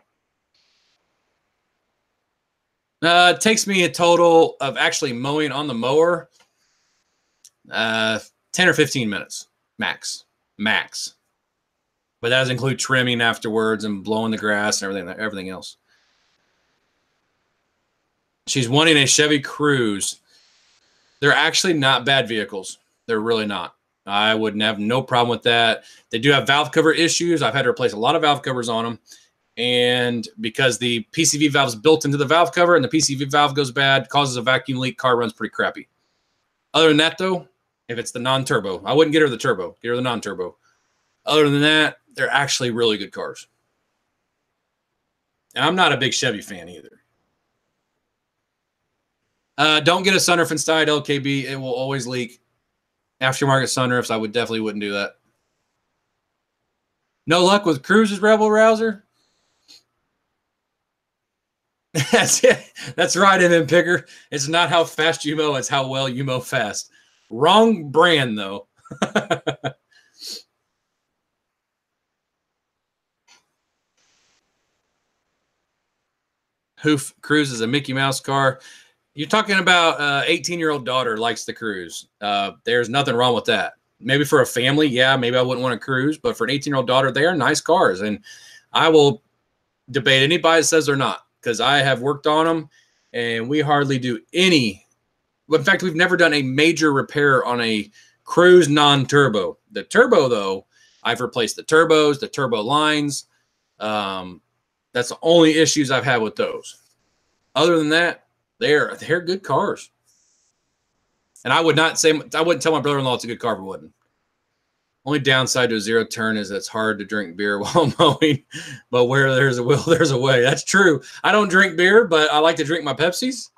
It takes me a total of actually mowing on the mower 10 or 15 minutes, max. But that does include trimming afterwards and blowing the grass and everything else. She's wanting a Chevy Cruze. They're actually not bad vehicles. They're really not. I wouldn't have no problem with that. They do have valve cover issues. I've had to replace a lot of valve covers on them. And because the PCV valve is built into the valve cover and the PCV valve goes bad, causes a vacuum leak, car runs pretty crappy. Other than that, though, if it's the non-turbo, I wouldn't get her the turbo. Get her the non-turbo. Other than that, they're actually really good cars. And I'm not a big Chevy fan either. Don't get a sunroof inside LKB. It will always leak. Aftermarket sunroofs, I definitely wouldn't do that. No luck with Cruze's Rebel Rouser? That's it. That's right, MM Picker. It's not how fast you mow, it's how well you mow fast. Wrong brand, though. Hoof Cruze is a Mickey Mouse car. You're talking about 18-year-old daughter likes the Cruze. There's nothing wrong with that. Maybe for a family, yeah, maybe I wouldn't want a Cruze, but for an 18-year-old daughter, they are nice cars. And I will debate anybody that says they're not, because I have worked on them, and we hardly do any. In fact, we've never done a major repair on a Cruze non-turbo. The turbo, though, I've replaced the turbos, the turbo lines. That's the only issues I've had with those. Other than that, they're good cars. And I wouldn't tell my brother-in-law it's a good car if it wouldn't. Only downside to a zero turn is it's hard to drink beer while mowing, but where there's a will, there's a way. That's true. I don't drink beer, but I like to drink my Pepsis.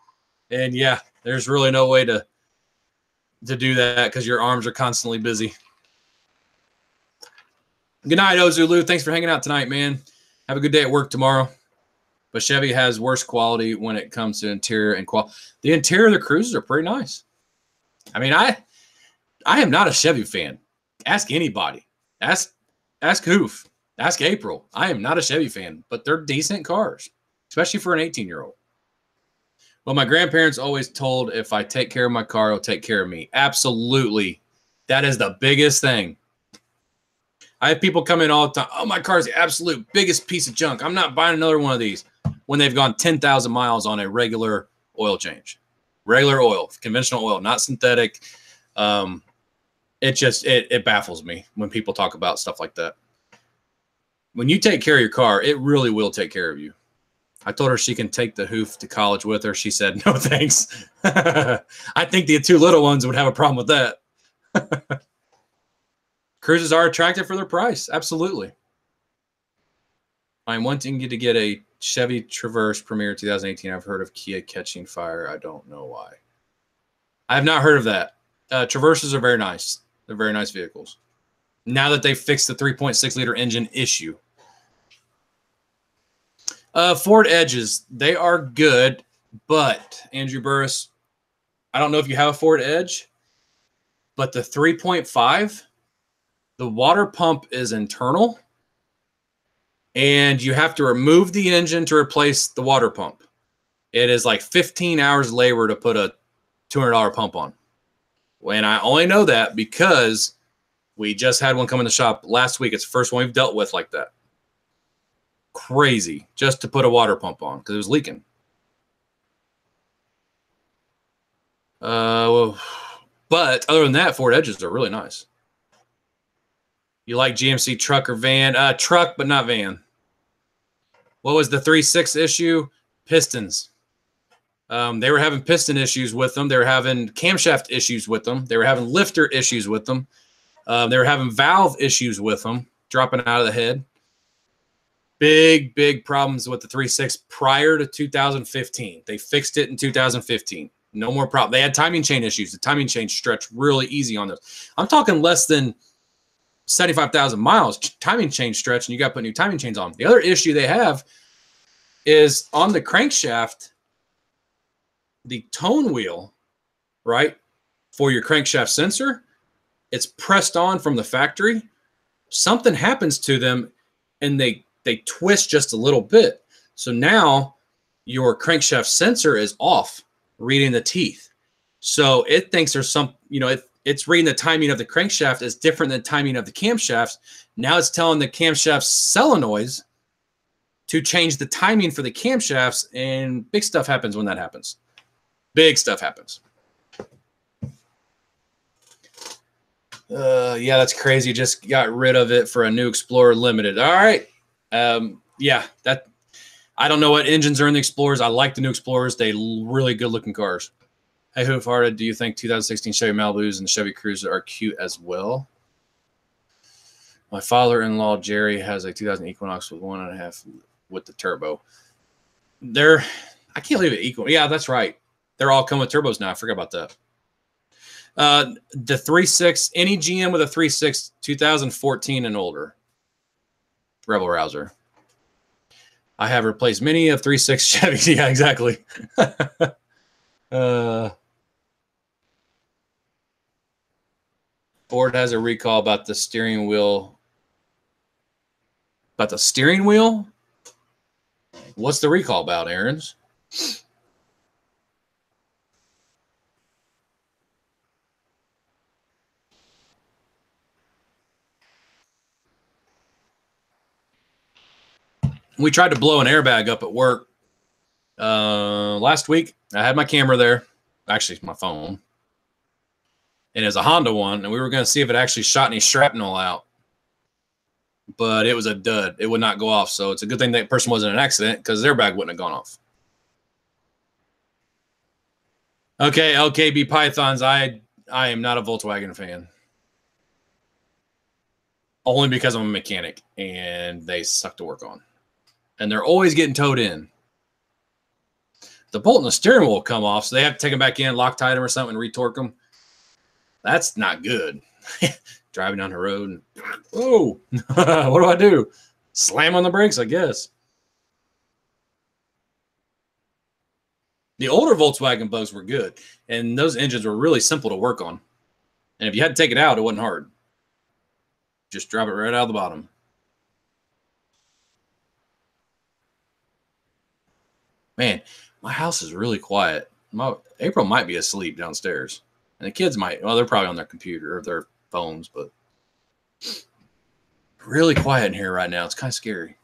And yeah, there's really no way to do that because your arms are constantly busy. Good night, Ozulu. Thanks for hanging out tonight, man. Have a good day at work tomorrow. But Chevy has worse quality when it comes to interior and quality. The interior of the Cruzes are pretty nice. I mean, I am not a Chevy fan. Ask anybody. Ask Hoof. Ask April. I am not a Chevy fan, but they're decent cars, especially for an 18-year-old. Well, my grandparents always told if I take care of my car, it'll take care of me. Absolutely. That is the biggest thing. I have people come in all the time. Oh, my car is the absolute biggest piece of junk. I'm not buying another one of these when they've gone 10,000 miles on a regular oil change. Regular oil, conventional oil, not synthetic. It baffles me when people talk about stuff like that. when you take care of your car, it really will take care of you. I told her she can take the hoof to college with her. She said, no, thanks. I think the 2 little ones would have a problem with that. Cruises are attractive for their price. Absolutely. I'm wanting you to get a Chevy Traverse Premier 2018. I've heard of Kia catching fire. I don't know why. I have not heard of that. Traverses are very nice. They're very nice vehicles. Now that they've fixed the 3.6 liter engine issue. Ford Edges, they are good, but Andrew Burris, I don't know if you have a Ford Edge, but the 3.5, the water pump is internal, and you have to remove the engine to replace the water pump. It is like 15 hours labor to put a $200 pump on. And I only know that because we just had one come in the shop last week. It's the first one we've dealt with like that. Crazy, just to put a water pump on because it was leaking. But other than that, Ford Edges are really nice. You like GMC truck or van? Truck, but not van. What was the 3.6 issue? Pistons. They were having piston issues with them. They were having camshaft issues with them. They were having lifter issues with them. They were having valve issues with them, dropping out of the head. Big, big problems with the 3.6 prior to 2015. They fixed it in 2015. No more problem. They had timing chain issues. The timing chain stretched really easy on those. I'm talking less than 75,000 miles timing chain stretch, and you got to put new timing chains on. The other issue they have is on the crankshaft, the tone wheel, right, for your crankshaft sensor, it's pressed on from the factory. Something happens to them, and they twist just a little bit. So now your crankshaft sensor is off, reading the teeth. So it thinks there's some, it's reading the timing of the crankshaft is different than timing of the camshafts. Now it's telling the camshaft solenoids to change the timing for the camshafts, and big stuff happens when that happens. Big stuff happens. Yeah, that's crazy. Just got rid of it for a new Explorer Limited. All right. Yeah, that I don't know what engines are in the Explorers. I like the new Explorers. They really good looking cars. Hey, Hoofhearted, do you think 2016 Chevy Malibus and Chevy Cruiser are cute as well? My father-in-law Jerry has a 2000 Equinox with 1.5 with the turbo. I can't leave it equal. Yeah, that's right. They're all come with turbos now. I forgot about that. The 3.6, any GM with a 3.6, 2014 and older. Rebel Rouser. I have replaced many of 3.6 Chevys. Yeah, exactly. Ford has a recall about the steering wheel. About the steering wheel? What's the recall about, Aaron's? We tried to blow an airbag up at work last week. I had my camera there. Actually, my phone. And it's a Honda one. And we were going to see if it actually shot any shrapnel out. But it was a dud. It would not go off. So it's a good thing that person wasn't in an accident because their airbag wouldn't have gone off. Okay, LKB Pythons. I am not a Volkswagen fan. Only because I'm a mechanic. And they suck to work on. And they're always getting towed in. The bolt and the steering wheel will come off, so they have to take them back in, Loctite them or something, and retorque them. That's not good. Driving down the road, and oh, what do I do? Slam on the brakes, I guess. The older Volkswagen Bugs were good, and those engines were really simple to work on. And if you had to take it out, it wasn't hard. Just drop it right out of the bottom. Man, my house is really quiet. April might be asleep downstairs. And the kids might. Well, they're probably on their computer or their phones, but really quiet in here right now. It's kind of scary.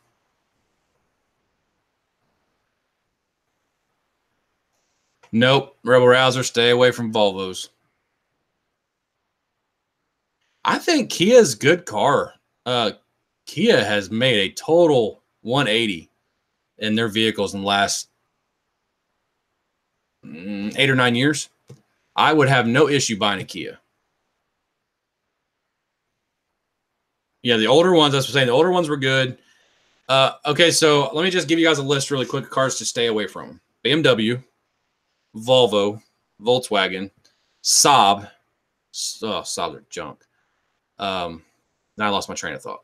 Nope. Rebel Rouser, stay away from Volvos. I think Kia's good car. Kia has made a total 180 in their vehicles in the last 8 or 9 years. I would have no issue buying a Kia. Yeah, the older ones, that's what I'm saying. The older ones were good. Okay, so let me just give you guys a list really quick of cars to stay away from. BMW, Volvo, Volkswagen, Saab. Oh, Saabs are junk. Now I lost my train of thought.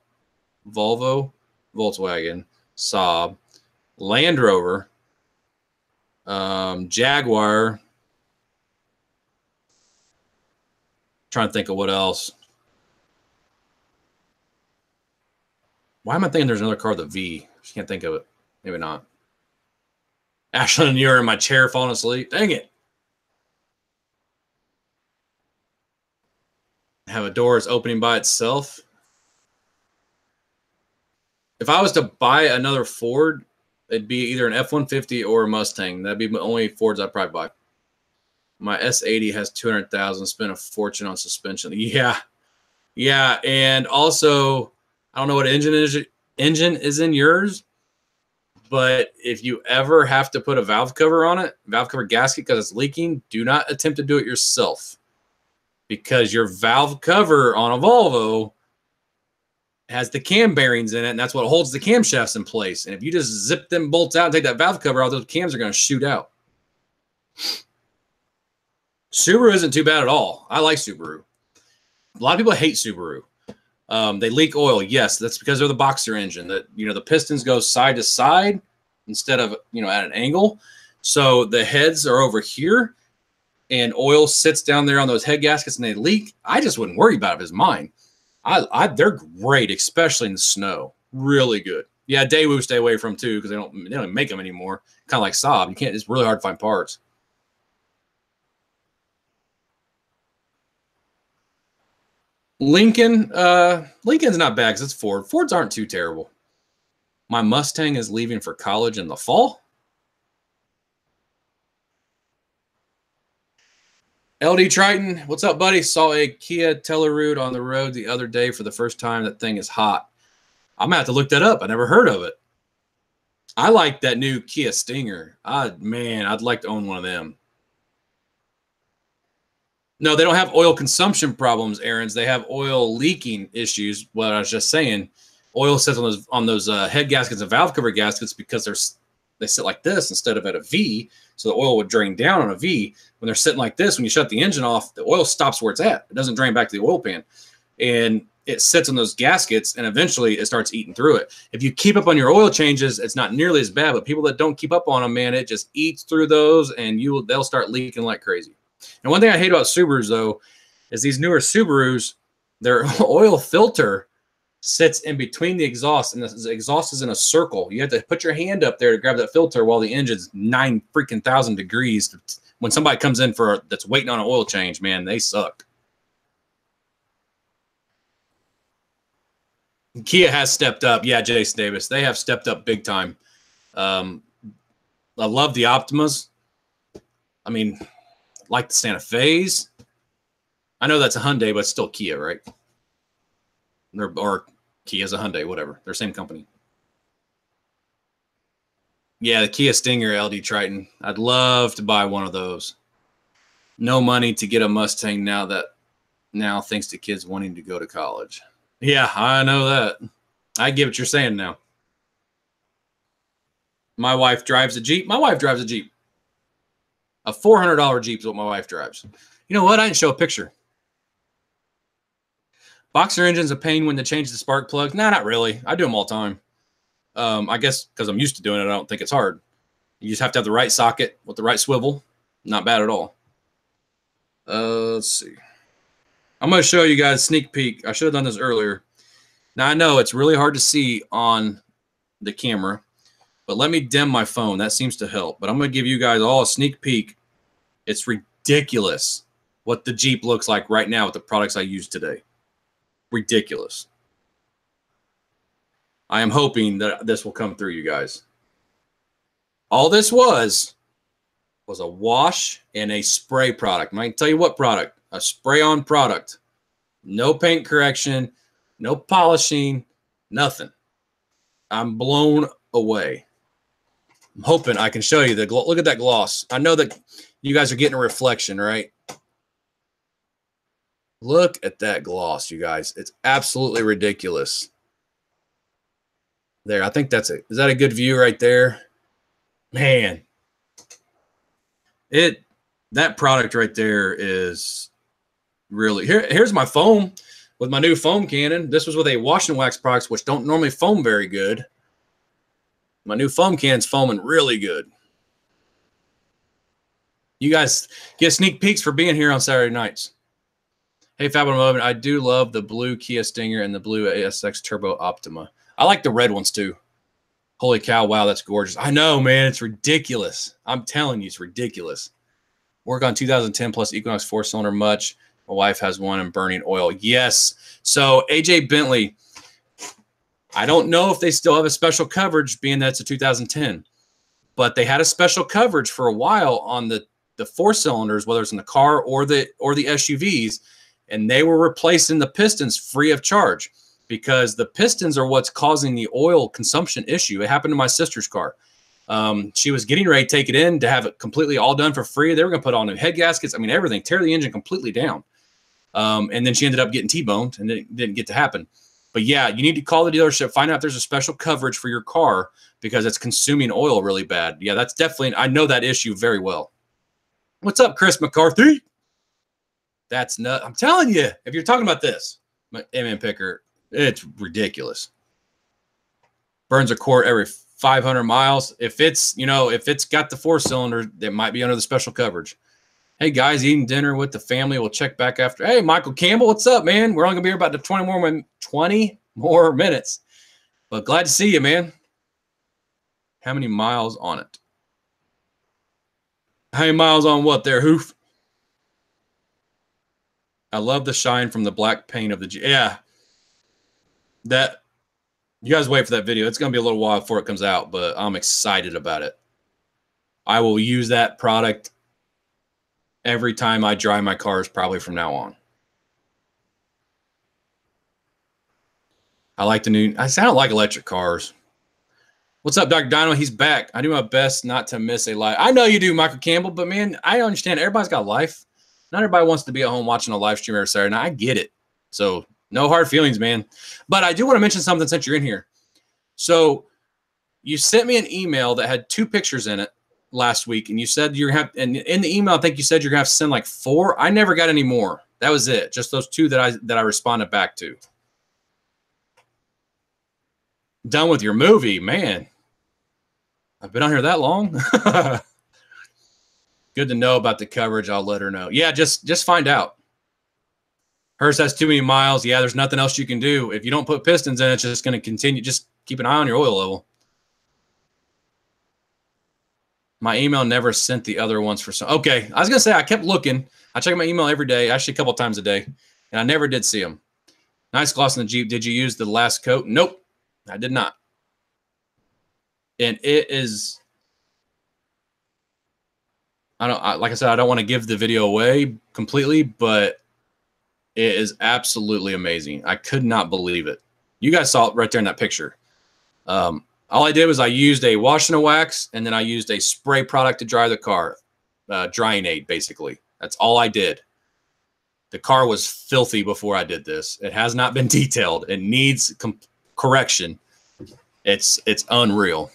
Volvo, Volkswagen, Saab, Land Rover, Jaguar. Trying to think of what else. Why am I thinking there's another car with a V? Just can't think of it. Maybe not. Ashlyn, you're in my chair falling asleep. Dang it. Have a door is opening by itself. If I was to buy another Ford, it'd be either an F-150 or a Mustang. That'd be the only Fords I'd probably buy. My S80 has 200,000. Spent a fortune on suspension. Yeah. Yeah. And also, I don't know what engine is in yours, but if you ever have to put a valve cover on it, valve cover gasket because it's leaking, do not attempt to do it yourself, because your valve cover on a Volvo has the cam bearings in it, and that's what holds the camshafts in place. And if you just zip them bolts out and take that valve cover out, those cams are going to shoot out. Subaru isn't too bad at all. I like Subaru. A lot of people hate Subaru. They leak oil. Yes, that's because they're the boxer engine. That, you know, the pistons go side to side instead of, you know, at an angle. So the heads are over here, and oil sits down there on those head gaskets, and they leak. I just wouldn't worry about it if it's mine. They're great, especially in the snow. Really good. Yeah, Daewoo stay away from too, because they don't make them anymore. Kind of like Saab. You can't. It's really hard to find parts. Lincoln's not bad because it's Ford. Fords aren't too terrible. My Mustang is leaving for college in the fall. LD Triton, what's up, buddy? Saw a Kia Telluride on the road the other day for the first time. That thing is hot. I'm going to have to look that up. I never heard of it. I like that new Kia Stinger. Man, I'd like to own one of them. No, they don't have oil consumption problems, Aaron's. They have oil leaking issues. What I was just saying, oil sits on those head gaskets and valve cover gaskets because they sit like this instead of at a V. So the oil would drain down on a V. When they're sitting like this, when you shut the engine off, the oil stops where it's at. It doesn't drain back to the oil pan, and it sits on those gaskets, and eventually it starts eating through it. If you keep up on your oil changes, it's not nearly as bad. But people that don't keep up on them, man, it just eats through those, and they'll start leaking like crazy. And one thing I hate about Subarus, though, is these newer Subarus, their oil filter sits in between the exhaust, and the exhaust is in a circle. You have to put your hand up there to grab that filter while the engine's 9,000 degrees. When somebody comes in that's waiting on an oil change, man, they suck. Kia has stepped up. Yeah, Jason Davis. They have stepped up big time. I love the Optimas. I mean, like the Santa Fe's. I know that's a Hyundai, but it's still Kia, right? Or Kia's a Hyundai, whatever. They're the same company. Yeah, the Kia Stinger LD Triton. I'd love to buy one of those. No money to get a Mustang now thanks to kids wanting to go to college. Yeah, I know that. I get what you're saying now. My wife drives a Jeep. My wife drives a Jeep. A $400 Jeep is what my wife drives. You know what? I didn't show a picture. Boxer engine's a pain when they change the spark plugs. Nah, not really. I do them all the time. I guess because I'm used to doing it, I don't think it's hard. You just have to have the right socket with the right swivel. Not bad at all. Let's see. I'm going to show you guys a sneak peek. I should have done this earlier. Now, I know it's really hard to see on the camera, but let me dim my phone. That seems to help. But I'm going to give you guys all a sneak peek. It's ridiculous what the Jeep looks like right now with the products I use today. Ridiculous. I am hoping that this will come through, you guys. All this was a wash and a spray product. And I can tell you what product. A spray-on product. No paint correction, no polishing, Nothing. I'm blown away. I'm hoping I can show you the look at that gloss. I know that you guys are getting a reflection, right? Look at that gloss, you guys. It's absolutely ridiculous. There, I think that's it. Is that a good view right there? Man, that product right there is really here's my foam with my new foam cannon. This was with a wash and wax products, which don't normally foam very good. My new foam cannon's foaming really good. You guys get sneak peeks for being here on Saturday nights. Hey, FAB Automotive, I do love the blue Kia Stinger and the blue ASX Turbo Optima. I like the red ones too. Holy cow, wow, that's gorgeous. I know, man, it's ridiculous. I'm telling you, it's ridiculous. Work on 2010 plus Equinox 4-cylinder much. My wife has one and burning oil. Yes. So AJ Bentley, I don't know if they still have a special coverage being that it's a 2010, but they had a special coverage for a while on the 4-cylinders, whether it's in the car or the SUVs, and they were replacing the pistons free of charge because the pistons are what's causing the oil consumption issue. It happened to my sister's car. She was getting ready to take it in to have it completely all done for free. They were going to put all new head gaskets. I mean, everything, tear the engine completely down. And then she ended up getting T-boned and it didn't get to happen. But yeah, you need to call the dealership, find out if there's a special coverage for your car because it's consuming oil really bad. Yeah, that's definitely, I know that issue very well. What's up, Chris McCarthy? That's nuts. I'm telling you, if you're talking about this, MM Picker, it's ridiculous. Burns a quart every 500 miles. If it's, if it's got the 4-cylinder, it might be under the special coverage. Hey, guys, eating dinner with the family. We'll check back after. Hey, Michael Campbell, what's up, man? We're only going to be here about 20 more minutes. But glad to see you, man. How many miles on it? How many miles on what there, Hoof? I love the shine from the black paint of the G. Yeah. That, you guys wait for that video. It's going to be a little while before it comes out, but I'm excited about it. I will use that product every time I dry my cars probably from now on. I like the new, I don't like electric cars. What's up, Dr. Dino? He's back. I do my best not to miss a live. I know you do, Michael Campbell, but man, I understand everybody's got life. Not everybody wants to be at home watching a live stream every Saturday night. I get it. So no hard feelings, man. But I do want to mention something since you're in here. So you sent me an email that had 2 pictures in it last week, and you said you're going to have, and in the email, I think you said you're going to have to send like 4. I never got any more. That was it. Just those 2 that I responded back to. Done with your movie, man. I've been on here that long. Good to know about the coverage. I'll let her know. Yeah, just find out. Hers has too many miles. Yeah, there's nothing else you can do. If you don't put pistons in, it's just going to continue. Just keep an eye on your oil level. My email never sent the other ones for some. Okay, I was going to say I kept looking. I check my email every day, actually a couple times a day, and I never did see them. Nice gloss in the Jeep. Did you use the last coat? Nope, I did not. And it is, like I said, I don't want to give the video away completely, but it is absolutely amazing. I could not believe it. You guys saw it right there in that picture. All I did was I used a wash and a wax, and then I used a spray product to dry the car, drying aid, basically. That's all I did. The car was filthy before I did this. It has not been detailed. It needs correction. It's unreal.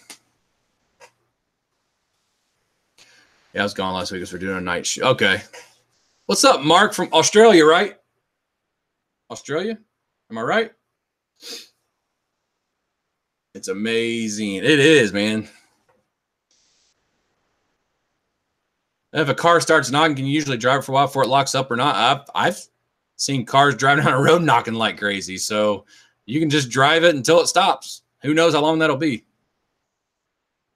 Yeah, I was gone last week because we're doing a night show. Okay. What's up, Mark from Australia, right? Australia? Am I right? It's amazing. It is, man. If a car starts knocking, can you usually drive for a while before it locks up or not? I've seen cars driving down a road knocking like crazy. So you can just drive it until it stops. Who knows how long that'll be.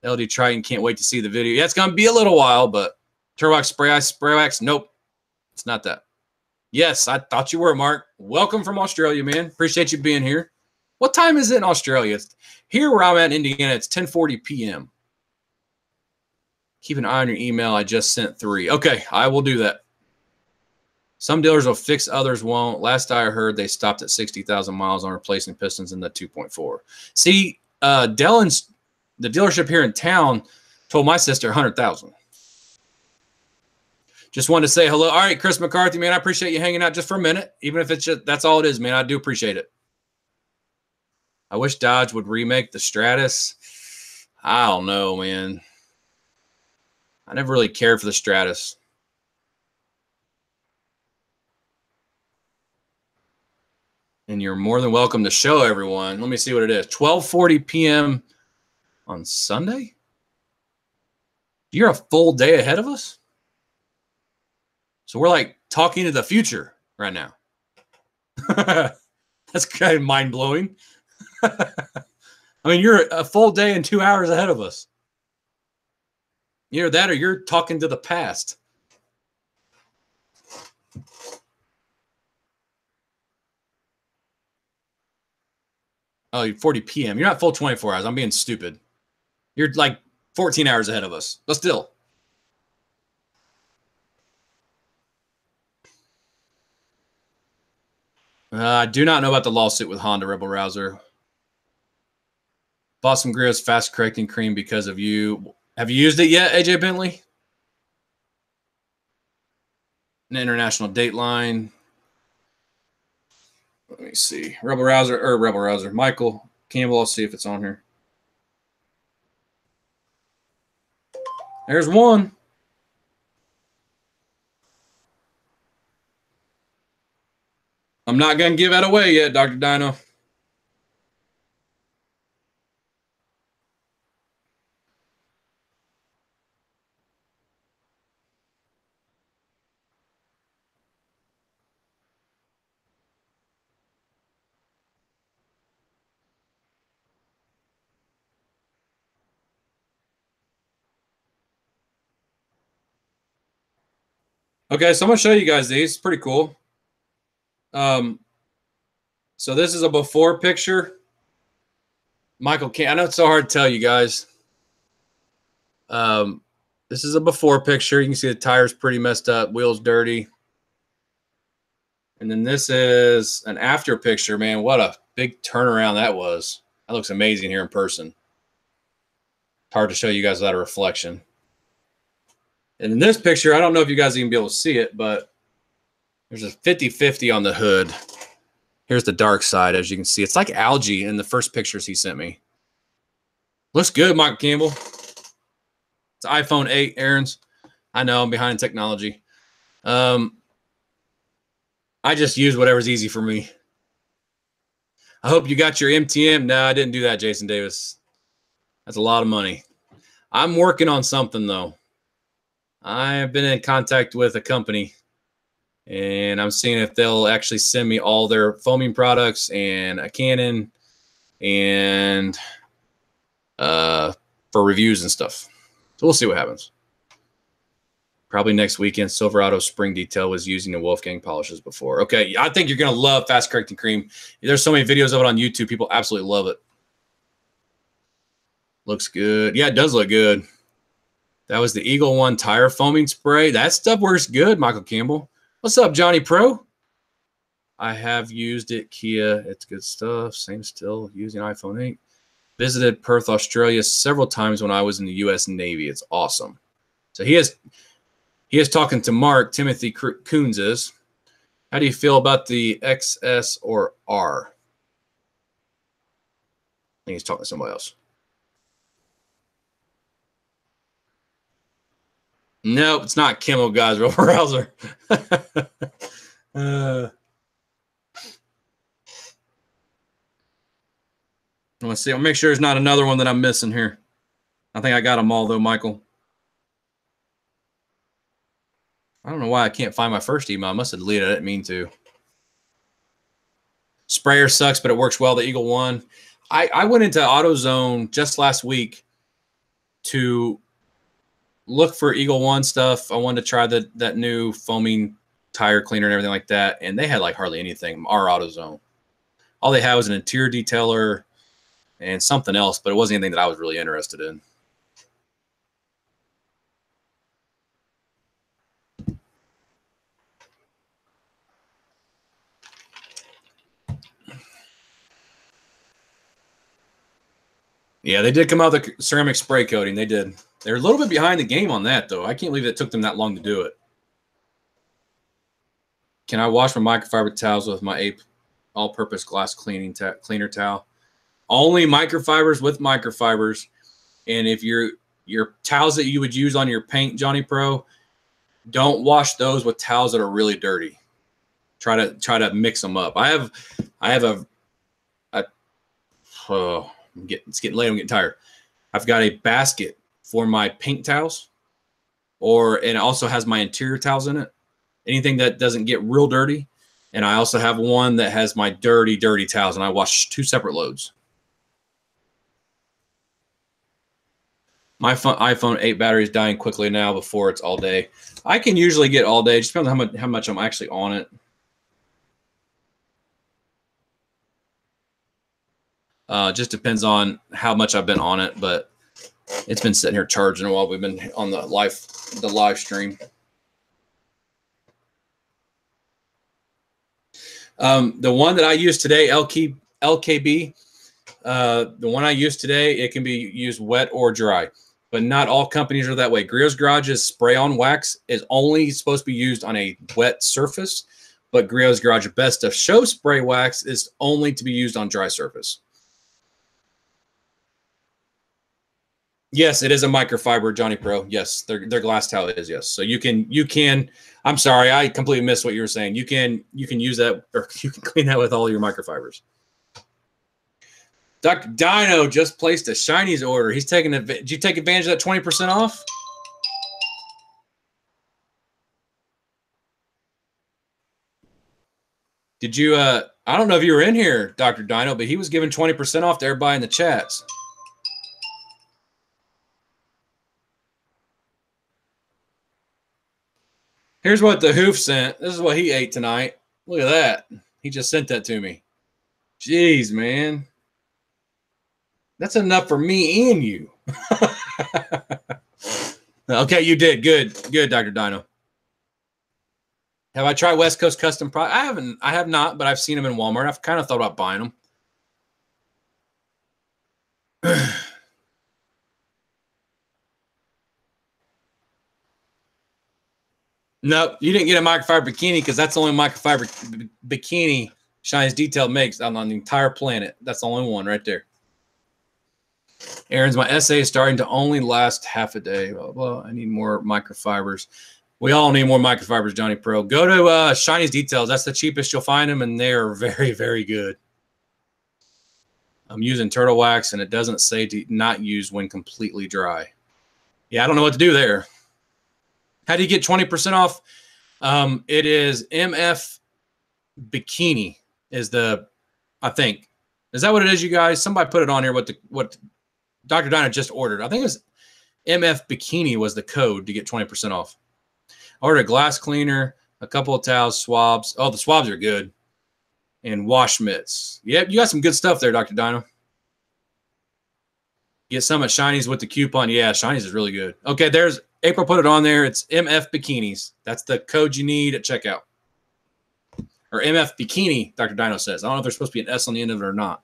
LD Triton, can't wait to see the video. Yeah, it's going to be a little while, but Turbox spray wax, nope. It's not that. Yes, I thought you were, Mark. Welcome from Australia, man. Appreciate you being here. What time is it in Australia? It's here where I'm at in Indiana, it's 10:40 p.m. Keep an eye on your email. I just sent 3. Okay, I will do that. Some dealers will fix, others won't. Last I heard, they stopped at 60,000 miles on replacing pistons in the 2.4. See, Dellon's, the dealership here in town, told my sister 100,000. Just wanted to say hello. All right, Chris McCarthy, man, I appreciate you hanging out just for a minute. Even if it's just, that's all it is, man. I do appreciate it. I wish Dodge would remake the Stratus. I don't know, man. I never really cared for the Stratus. And you're more than welcome to show everyone. Let me see what it is. 12:40 p.m. on Sunday? You're a full day ahead of us? So we're like talking to the future right now. That's kind of mind-blowing. I mean, you're a full day and 2 hours ahead of us. Either that or you're talking to the past. Oh, 40 p.m. You're not full 24 hours. I'm being stupid. You're like 14 hours ahead of us. But still. I do not know about the lawsuit with Honda, Rebel Rouser. Bought some Grio's fast correcting cream because of you. Have you used it yet, AJ Bentley? An international dateline. Let me see. Rebel Rouser. Michael Campbell. I'll see if it's on here. There's one. I'm not going to give that away yet, Dr. Dino. Okay, so I'm going to show you guys these. It's pretty cool. So this is a before picture. Michael can't. I know it's so hard to tell you guys. This is a before picture. You can see the tires pretty messed up, wheels dirty. And then this is an after picture, man. What a big turnaround that was. That looks amazing here in person. It's hard to show you guys without a reflection. And in this picture, I don't know if you guys even be able to see it, but there's a 50-50 on the hood. Here's the dark side, as you can see. It's like algae in the first pictures he sent me. Looks good, Michael Campbell. It's iPhone 8, Aaron's. I know, I'm behind in technology. I just use whatever's easy for me. I hope you got your MTM. No, I didn't do that, Jason Davis. That's a lot of money. I'm working on something, though. I've been in contact with a company, and I'm seeing if they'll actually send me all their foaming products and a Canon and for reviews and stuff. So we'll see what happens. Probably next weekend. Silverado Spring Detail was using the Wolfgang polishes before. Okay, I think you're going to love Fast Correcting Cream. There's so many videos of it on YouTube. People absolutely love it. Looks good. Yeah, it does look good. That was the Eagle One tire foaming spray. That stuff works good, Michael Campbell. What's up, Johnny Pro? I have used it, Kia. It's good stuff. Same still using iPhone 8. Visited Perth, Australia several times when I was in the U.S. Navy. It's awesome. So he is talking to Mark. Timothy Coons is. How do you feel about the XS or R? I think he's talking to somebody else. Nope, it's not Kimmel, guys. Real browser. Let's see. I'll make sure there's not another one that I'm missing here. I think I got them all, though, Michael. I don't know why I can't find my first email. I must have deleted it. I didn't mean to. Sprayer sucks, but it works well. The Eagle One. I went into AutoZone just last week to look for Eagle One stuff. I wanted to try that new foaming tire cleaner and everything like that, and they had like hardly anything. Our AutoZone. All they had was an interior detailer and something else, but it wasn't anything that I was really interested in. Yeah, they did come out with the ceramic spray coating. They did. They're a little bit behind the game on that, though. I can't believe it took them that long to do it. Can I wash my microfiber towels with my APE all-purpose glass cleaner towel? Only microfibers with microfibers. And if your towels that you would use on your paint, Johnny Pro, don't wash those with towels that are really dirty. Try to mix them up. I have a it's getting late. I'm getting tired. I've got a basket for my paint towels, and it also has my interior towels in it. Anything that doesn't get real dirty. And I also have one that has my dirty towels, and I wash 2 separate loads. My iPhone 8 battery is dying quickly now before it's all day. I can usually get all day. It just depends on how much I'm actually on it. Just depends on how much I've been on it, but it's been sitting here charging while we've been on the live stream. The one that I use today, LKB, the one I use today, it can be used wet or dry, but not all companies are that way. Griot's Garage's spray-on wax is only supposed to be used on a wet surface, but Griot's Garage Best of Show spray wax is only to be used on dry surface. Yes, it is a microfiber, Johnny Pro. Yes, their glass towel is, yes. So you can. I'm sorry, I completely missed what you were saying. You can use that, or you can clean that with all your microfibers. Dr. Dino just placed a Shinies order. He's taking advantage. Did you take advantage of that 20% off? Did you? I don't know if you were in here, Dr. Dino, but he was giving 20% off to everybody in the chats. Here's what the Hoof sent. This is what he ate tonight. Look at that. He just sent that to me. Jeez, man. That's enough for me and you. Okay, you did. Good, Dr. Dino. Have I tried West Coast custom product? I have not, but I've seen them in Walmart. I've kind of thought about buying them. Nope, you didn't get a microfiber bikini because that's the only microfiber bikini Shines Detail makes on the entire planet. That's the only one right there. Aaron's, my essay is starting to only last half a day. Blah, blah. I need more microfibers. We all need more microfibers, Johnny Pro. Go to Shines Details. That's the cheapest you'll find them, and they are very, very good. I'm using turtle wax, and it doesn't say to not use when completely dry. Yeah, I don't know what to do there. How do you get 20% off? It is MF Bikini is the, I think. Is that what it is, you guys? Somebody put it on here what Dr. Dino just ordered. I think it was MF Bikini was the code to get 20% off. I ordered a glass cleaner, a couple of towels, swabs. Oh, the swabs are good. And wash mitts. Yep, you got some good stuff there, Dr. Dino. Get some at Shinies with the coupon. Yeah, Shinies is really good. Okay, there's April put it on there. It's MF Bikinis. That's the code you need at checkout. Or MF Bikini, Dr. Dino says. I don't know if there's supposed to be an S on the end of it or not.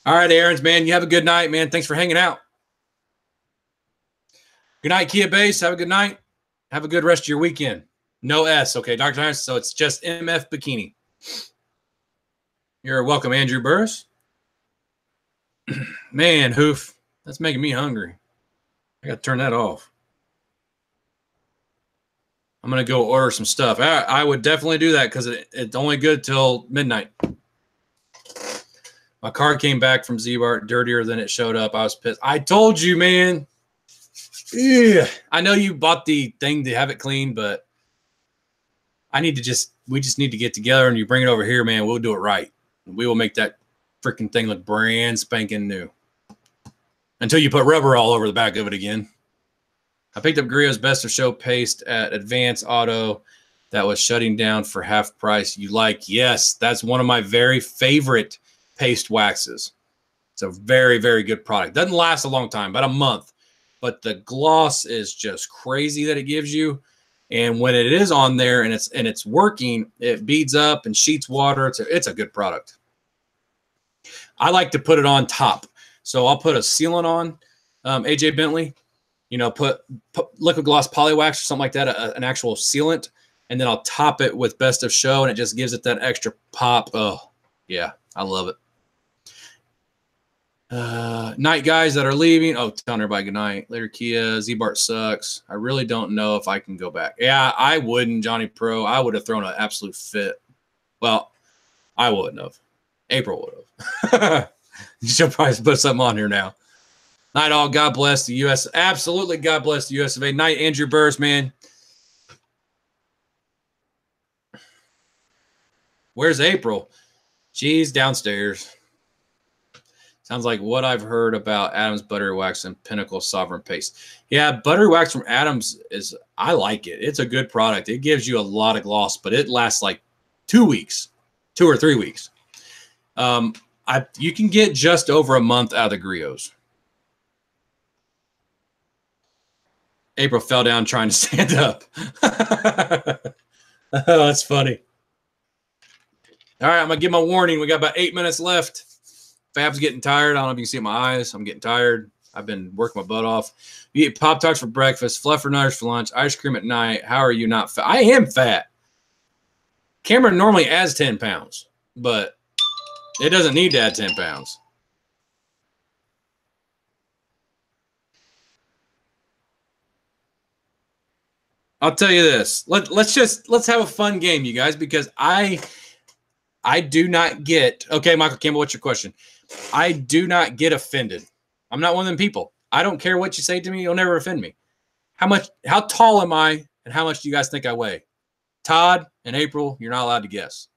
All right, Aaron's, man. You have a good night, man. Thanks for hanging out. Good night, Kia Base. Have a good night. Have a good rest of your weekend. No S, okay, Dr. Dino. So it's just MF Bikini. You're welcome, Andrew Burris. Man, Hoof, that's making me hungry. I got to turn that off. I'm going to go order some stuff. I would definitely do that because it's only good till midnight. My card came back from Z-Bar dirtier than it showed up. I was pissed. I told you, man. Yeah. I know you bought the thing to have it cleaned, but we just need to get together and you bring it over here, man. We'll do it right. We will make that freaking thing look brand spanking new. Until you put rubber all over the back of it again. I picked up Griot's Best of Show paste at Advance Auto that was shutting down for half price. You like? Yes, that's one of my very favorite paste waxes. It's a very, very good product. Doesn't last a long time, about a month. But the gloss is just crazy that it gives you. And when it is on there and it's working, it beads up and sheets water. It's a good product. I like to put it on top. So I'll put a sealant on, AJ Bentley, you know, put liquid gloss polywax or something like that, an actual sealant, and then I'll top it with Best of Show, and it just gives it that extra pop. Oh, yeah, I love it. Night guys that are leaving. Oh, telling everybody good night. Later, Kia. Z-Bart sucks. I really don't know if I can go back. Yeah, I wouldn't, Johnny Pro. I would have thrown an absolute fit. Well, I wouldn't have. April would have. She'll probably put something on here now. Night all. God bless the U.S. Absolutely, God bless the U.S. of A. Night, Andrew Burrs, man. Where's April? She's downstairs. Sounds like what I've heard about Adams Buttery Wax and Pinnacle Sovereign Paste. Yeah, Buttery Wax from Adams I like it. It's a good product. It gives you a lot of gloss, but it lasts like 2 weeks, 2 or 3 weeks. You can get just over a month out of the Griots. April fell down trying to stand up. Oh, that's funny. All right, I'm going to give my warning. We got about 8 minutes left. Fab's getting tired. I don't know if you can see it in my eyes. I'm getting tired. I've been working my butt off. You eat Pop-Tarts for breakfast, Fluffernutters for lunch, ice cream at night. How are you not fat? I am fat. Cameron normally adds 10 pounds, but it doesn't need to add 10 pounds. I'll tell you this. Let's have a fun game, you guys, because I do not get, okay, Michael Campbell, what's your question? I do not get offended. I'm not one of them people. I don't care what you say to me. You'll never offend me. How tall am I, and how much do you guys think I weigh? Todd and April, you're not allowed to guess.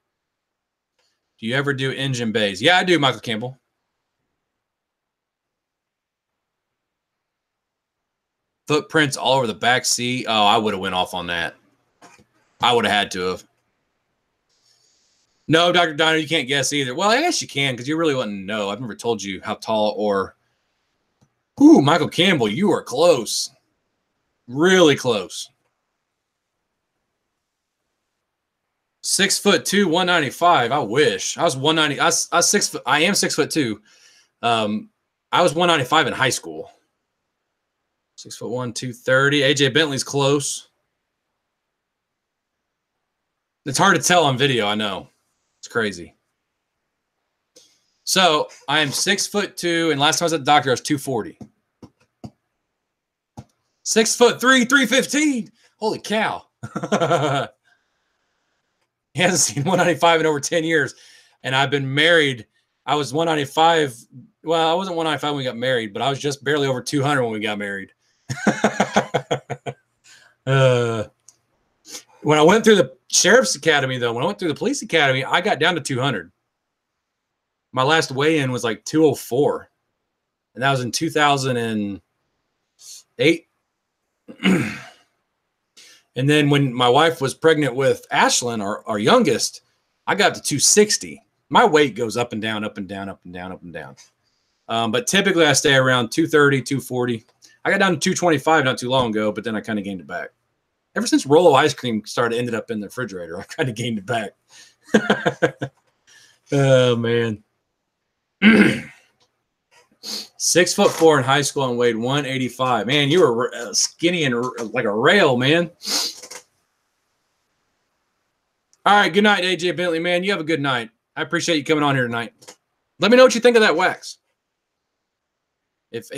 Do you ever do engine bays? Yeah, I do, Michael Campbell. Footprints all over the back seat. Oh, I would have went off on that. I would have had to have. No, Dr. Donner, you can't guess either. Well, I guess you can because you really wouldn't know. I've never told you how tall or... Ooh, Michael Campbell, you are close. Really close. 6'2", 195. I wish. I was 190. I was 6 foot. I am 6'2". I was 195 in high school. 6'1", 230. AJ Bentley's close. It's hard to tell on video, I know. It's crazy. So I am 6'2", and last time I was at the doctor, I was 240. 6'3", 315. Holy cow. He hasn't seen 195 in over 10 years. And I've been married. I was 195. Well, I wasn't 195 when we got married, but I was just barely over 200 when we got married. When I went through the sheriff's academy, though, when I went through the police academy, I got down to 200. My last weigh-in was like 204. And that was in 2008. And then when my wife was pregnant with Ashlyn, our youngest, I got to 260. My weight goes up and down, up and down, up and down, up and down. But typically I stay around 230, 240. I got down to 225 not too long ago, but then I kind of gained it back. Ever since Rolo ice cream ended up in the refrigerator, I kind of gained it back. Oh, man. 6'4" in high school and weighed 185. Man, you were skinny and like a rail, man. All right, good night, AJ Bentley, man. You have a good night. I appreciate you coming on here tonight. Let me know what you think of that wax. If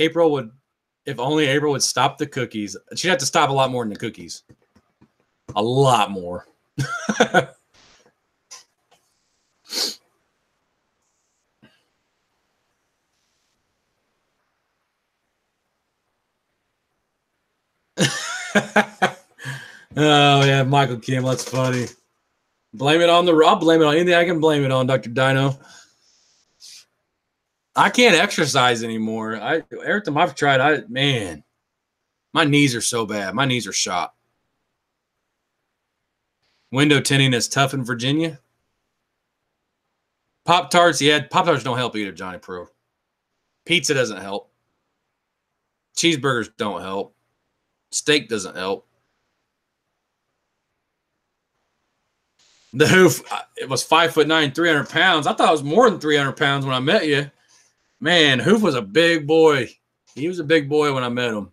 only April would stop the cookies. She'd have to stop a lot more than the cookies. A lot more. Oh, yeah, Michael Kim. That's funny. Blame it on I'll blame it on anything I can blame it on, Dr. Dino. I can't exercise anymore. Every time I've tried, man, my knees are so bad. My knees are shot. Window tinting is tough in Virginia. Pop-Tarts, yeah, Pop-Tarts don't help either, Johnny Pro. Pizza doesn't help. Cheeseburgers don't help. Steak doesn't help. The hoof, it was 5'9", 300 pounds. I thought it was more than 300 pounds when I met you. Man, Hoof was a big boy. He was a big boy when I met him.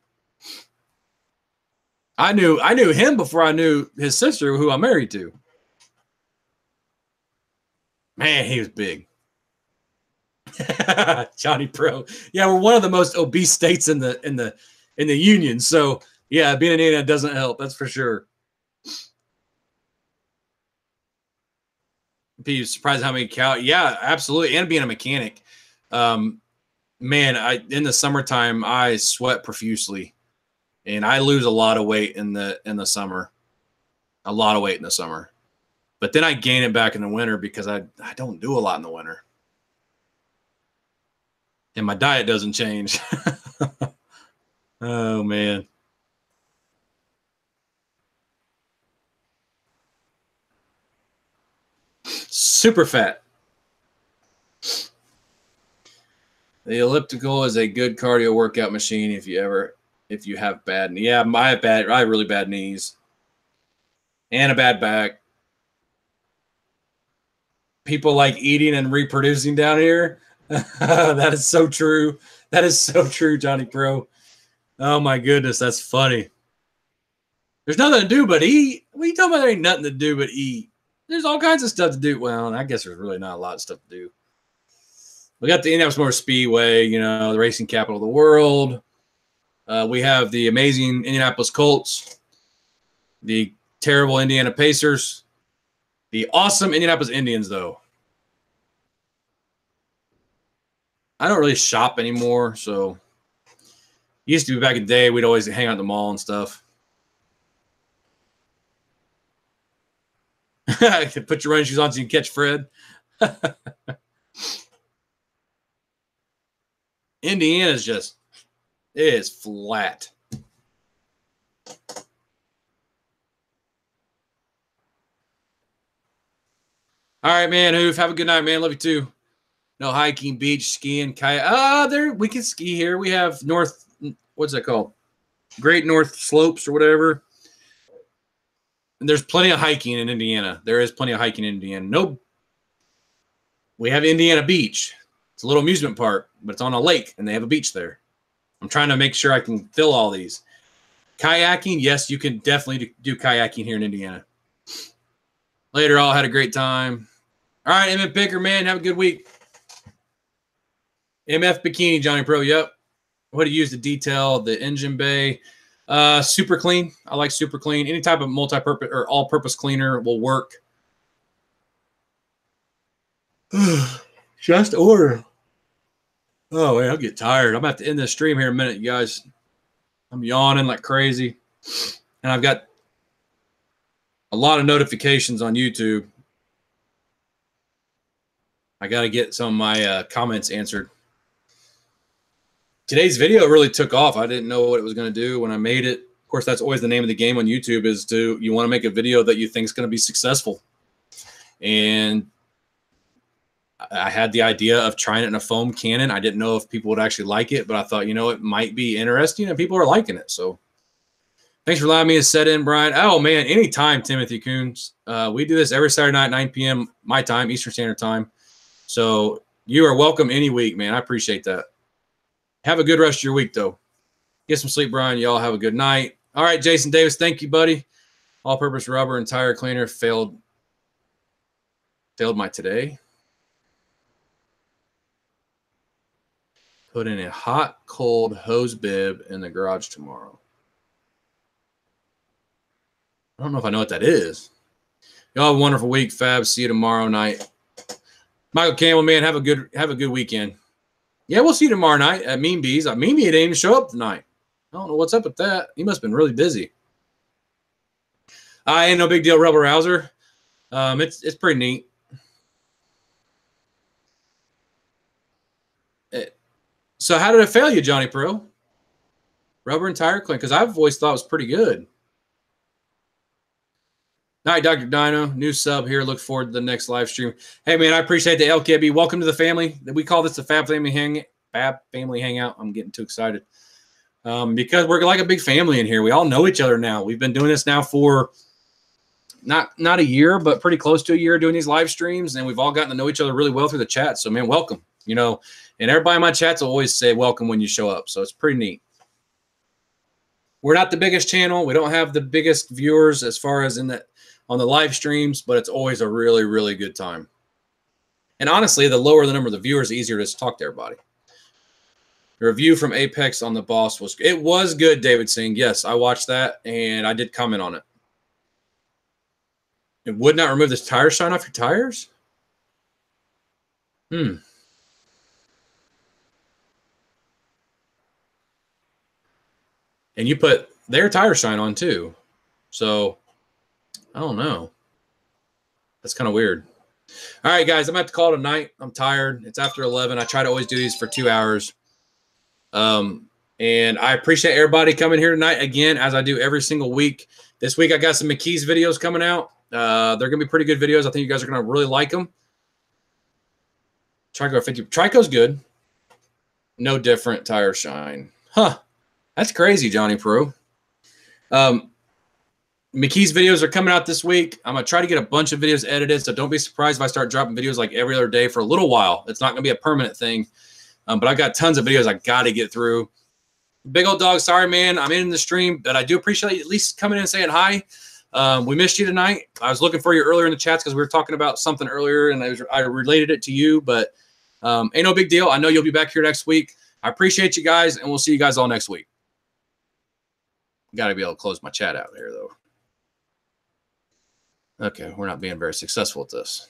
I knew him before I knew his sister, who I'm married to. Man, he was big. Johnny Pro. Yeah, we're one of the most obese states in the union. So yeah, being an Indiana doesn't help. That's for sure. Be surprised how many Yeah, absolutely. And being a mechanic. Man, in the summertime I sweat profusely. And I lose a lot of weight in the summer. A lot of weight in the summer. But then I gain it back in the winter because I don't do a lot in the winter. And my diet doesn't change. Oh, man. Super fat. The elliptical is a good cardio workout machine if you have bad knees. Yeah, I have really bad knees. And a bad back. People like eating and reproducing down here. That is so true. That is so true, Johnny Pro. Oh my goodness, that's funny. There's nothing to do but eat. What are you talking about? There ain't nothing to do but eat. There's all kinds of stuff to do. Well, I guess there's really not a lot of stuff to do. We got the Indianapolis Motor Speedway, the racing capital of the world. We have the amazing Indianapolis Colts, the terrible Indiana Pacers, the awesome Indianapolis Indians, though. I don't really shop anymore, so used to be back in the day, we'd always hang out at the mall and stuff. Put your running shoes on so you can catch Fred. Indiana is it is flat. All right, man. Hoof, have a good night, man. Love you too. No hiking, beach, skiing, kayak. There we can ski here. We have what's that called? Great North Slopes or whatever. And there's plenty of hiking in Indiana. There is plenty of hiking in Indiana. We have Indiana Beach. It's a little amusement park, but it's on a lake, and they have a beach there. I'm trying to make sure I can fill all these. Kayaking, yes, you can definitely do kayaking here in Indiana. Later, all had a great time. All right, MF Picker, man, have a good week. MF Bikini, Johnny Pro, yep. What do you use to detail the engine bay? Super clean. I like super clean. Any type of multi-purpose or all-purpose cleaner will work. Just order. Oh, man, I'll get tired. I'm about to end this stream here in a minute, you guys. I'm yawning like crazy. And I've got a lot of notifications on YouTube. I got to get some of my comments answered. Today's video really took off. I didn't know what it was going to do when I made it. Of course, that's always the name of the game on YouTube is you want to make a video that you think is going to be successful. And I had the idea of trying it in a foam cannon. I didn't know if people would actually like it, but I thought, it might be interesting and people are liking it. So thanks for allowing me to set in, Brian. Oh, man, anytime, Timothy Coons. We do this every Saturday night, 9 p.m. my time, Eastern Standard Time. So you are welcome any week, man. I appreciate that. Have a good rest of your week, though. Get some sleep, Brian. Y'all have a good night. All right, Jason Davis, thank you, buddy. All-purpose rubber and tire cleaner failed my today. Put in a hot, cold hose bib in the garage tomorrow. I don't know if I know what that is. Y'all have a wonderful week, Fab. See you tomorrow night. Michael Campbell, man, have a good weekend. Yeah, we'll see you tomorrow night at Mean Bees. Mean Bee didn't even show up tonight. I don't know what's up with that. He must have been really busy. Ain't no big deal, Rebel Rouser. It's pretty neat. So how did it fail you, Johnny Pro? Rubber and tire clean, because I've always thought it was pretty good. All right, Dr. Dino, new sub here. Look forward to the next live stream. Hey, man, I appreciate the LKB. Welcome to the family. We call this the FAB Family Hangout. I'm getting too excited because we're like a big family in here. We all know each other now. We've been doing this now for not a year, but pretty close to a year doing these live streams, and we've all gotten to know each other really well through the chat. So, man, welcome. You know, and everybody in my chats will always say welcome when you show up. So it's pretty neat. We're not the biggest channel. We don't have the biggest viewers as far as on the live streams, but it's always a really, really good time. And honestly, the lower the number of the viewers, the easier it is to talk to everybody. The review from Apex on the Boss was good, David Singh. Yes, I watched that, and I did comment on it. It would not remove this tire shine off your tires? And you put their tire shine on too. So, I don't know. That's kind of weird. All right, guys, I'm going to have to call it a night. I'm tired. It's after 11. I try to always do these for 2 hours. And I appreciate everybody coming here tonight again, as I do every single week. This week, I got some McKee's videos coming out. They're going to be pretty good videos. I think you guys are going to really like them. Trico 50. Trico's good. No different tire shine. Huh. That's crazy, Johnny Pro. McKee's videos are coming out this week. I'm going to try to get a bunch of videos edited, so don't be surprised if I start dropping videos like every other day for a little while. It's not going to be a permanent thing, but I got tons of videos I got to get through. Big old dog, sorry, man. I'm in the stream, but I do appreciate you at least coming in and saying hi. We missed you tonight. I was looking for you earlier in the chats because we were talking about something earlier, and I related it to you, but ain't no big deal. I know you'll be back here next week. I appreciate you guys, and we'll see you guys all next week. Got to be able to close my chat out here, though. Okay, we're not being very successful at this.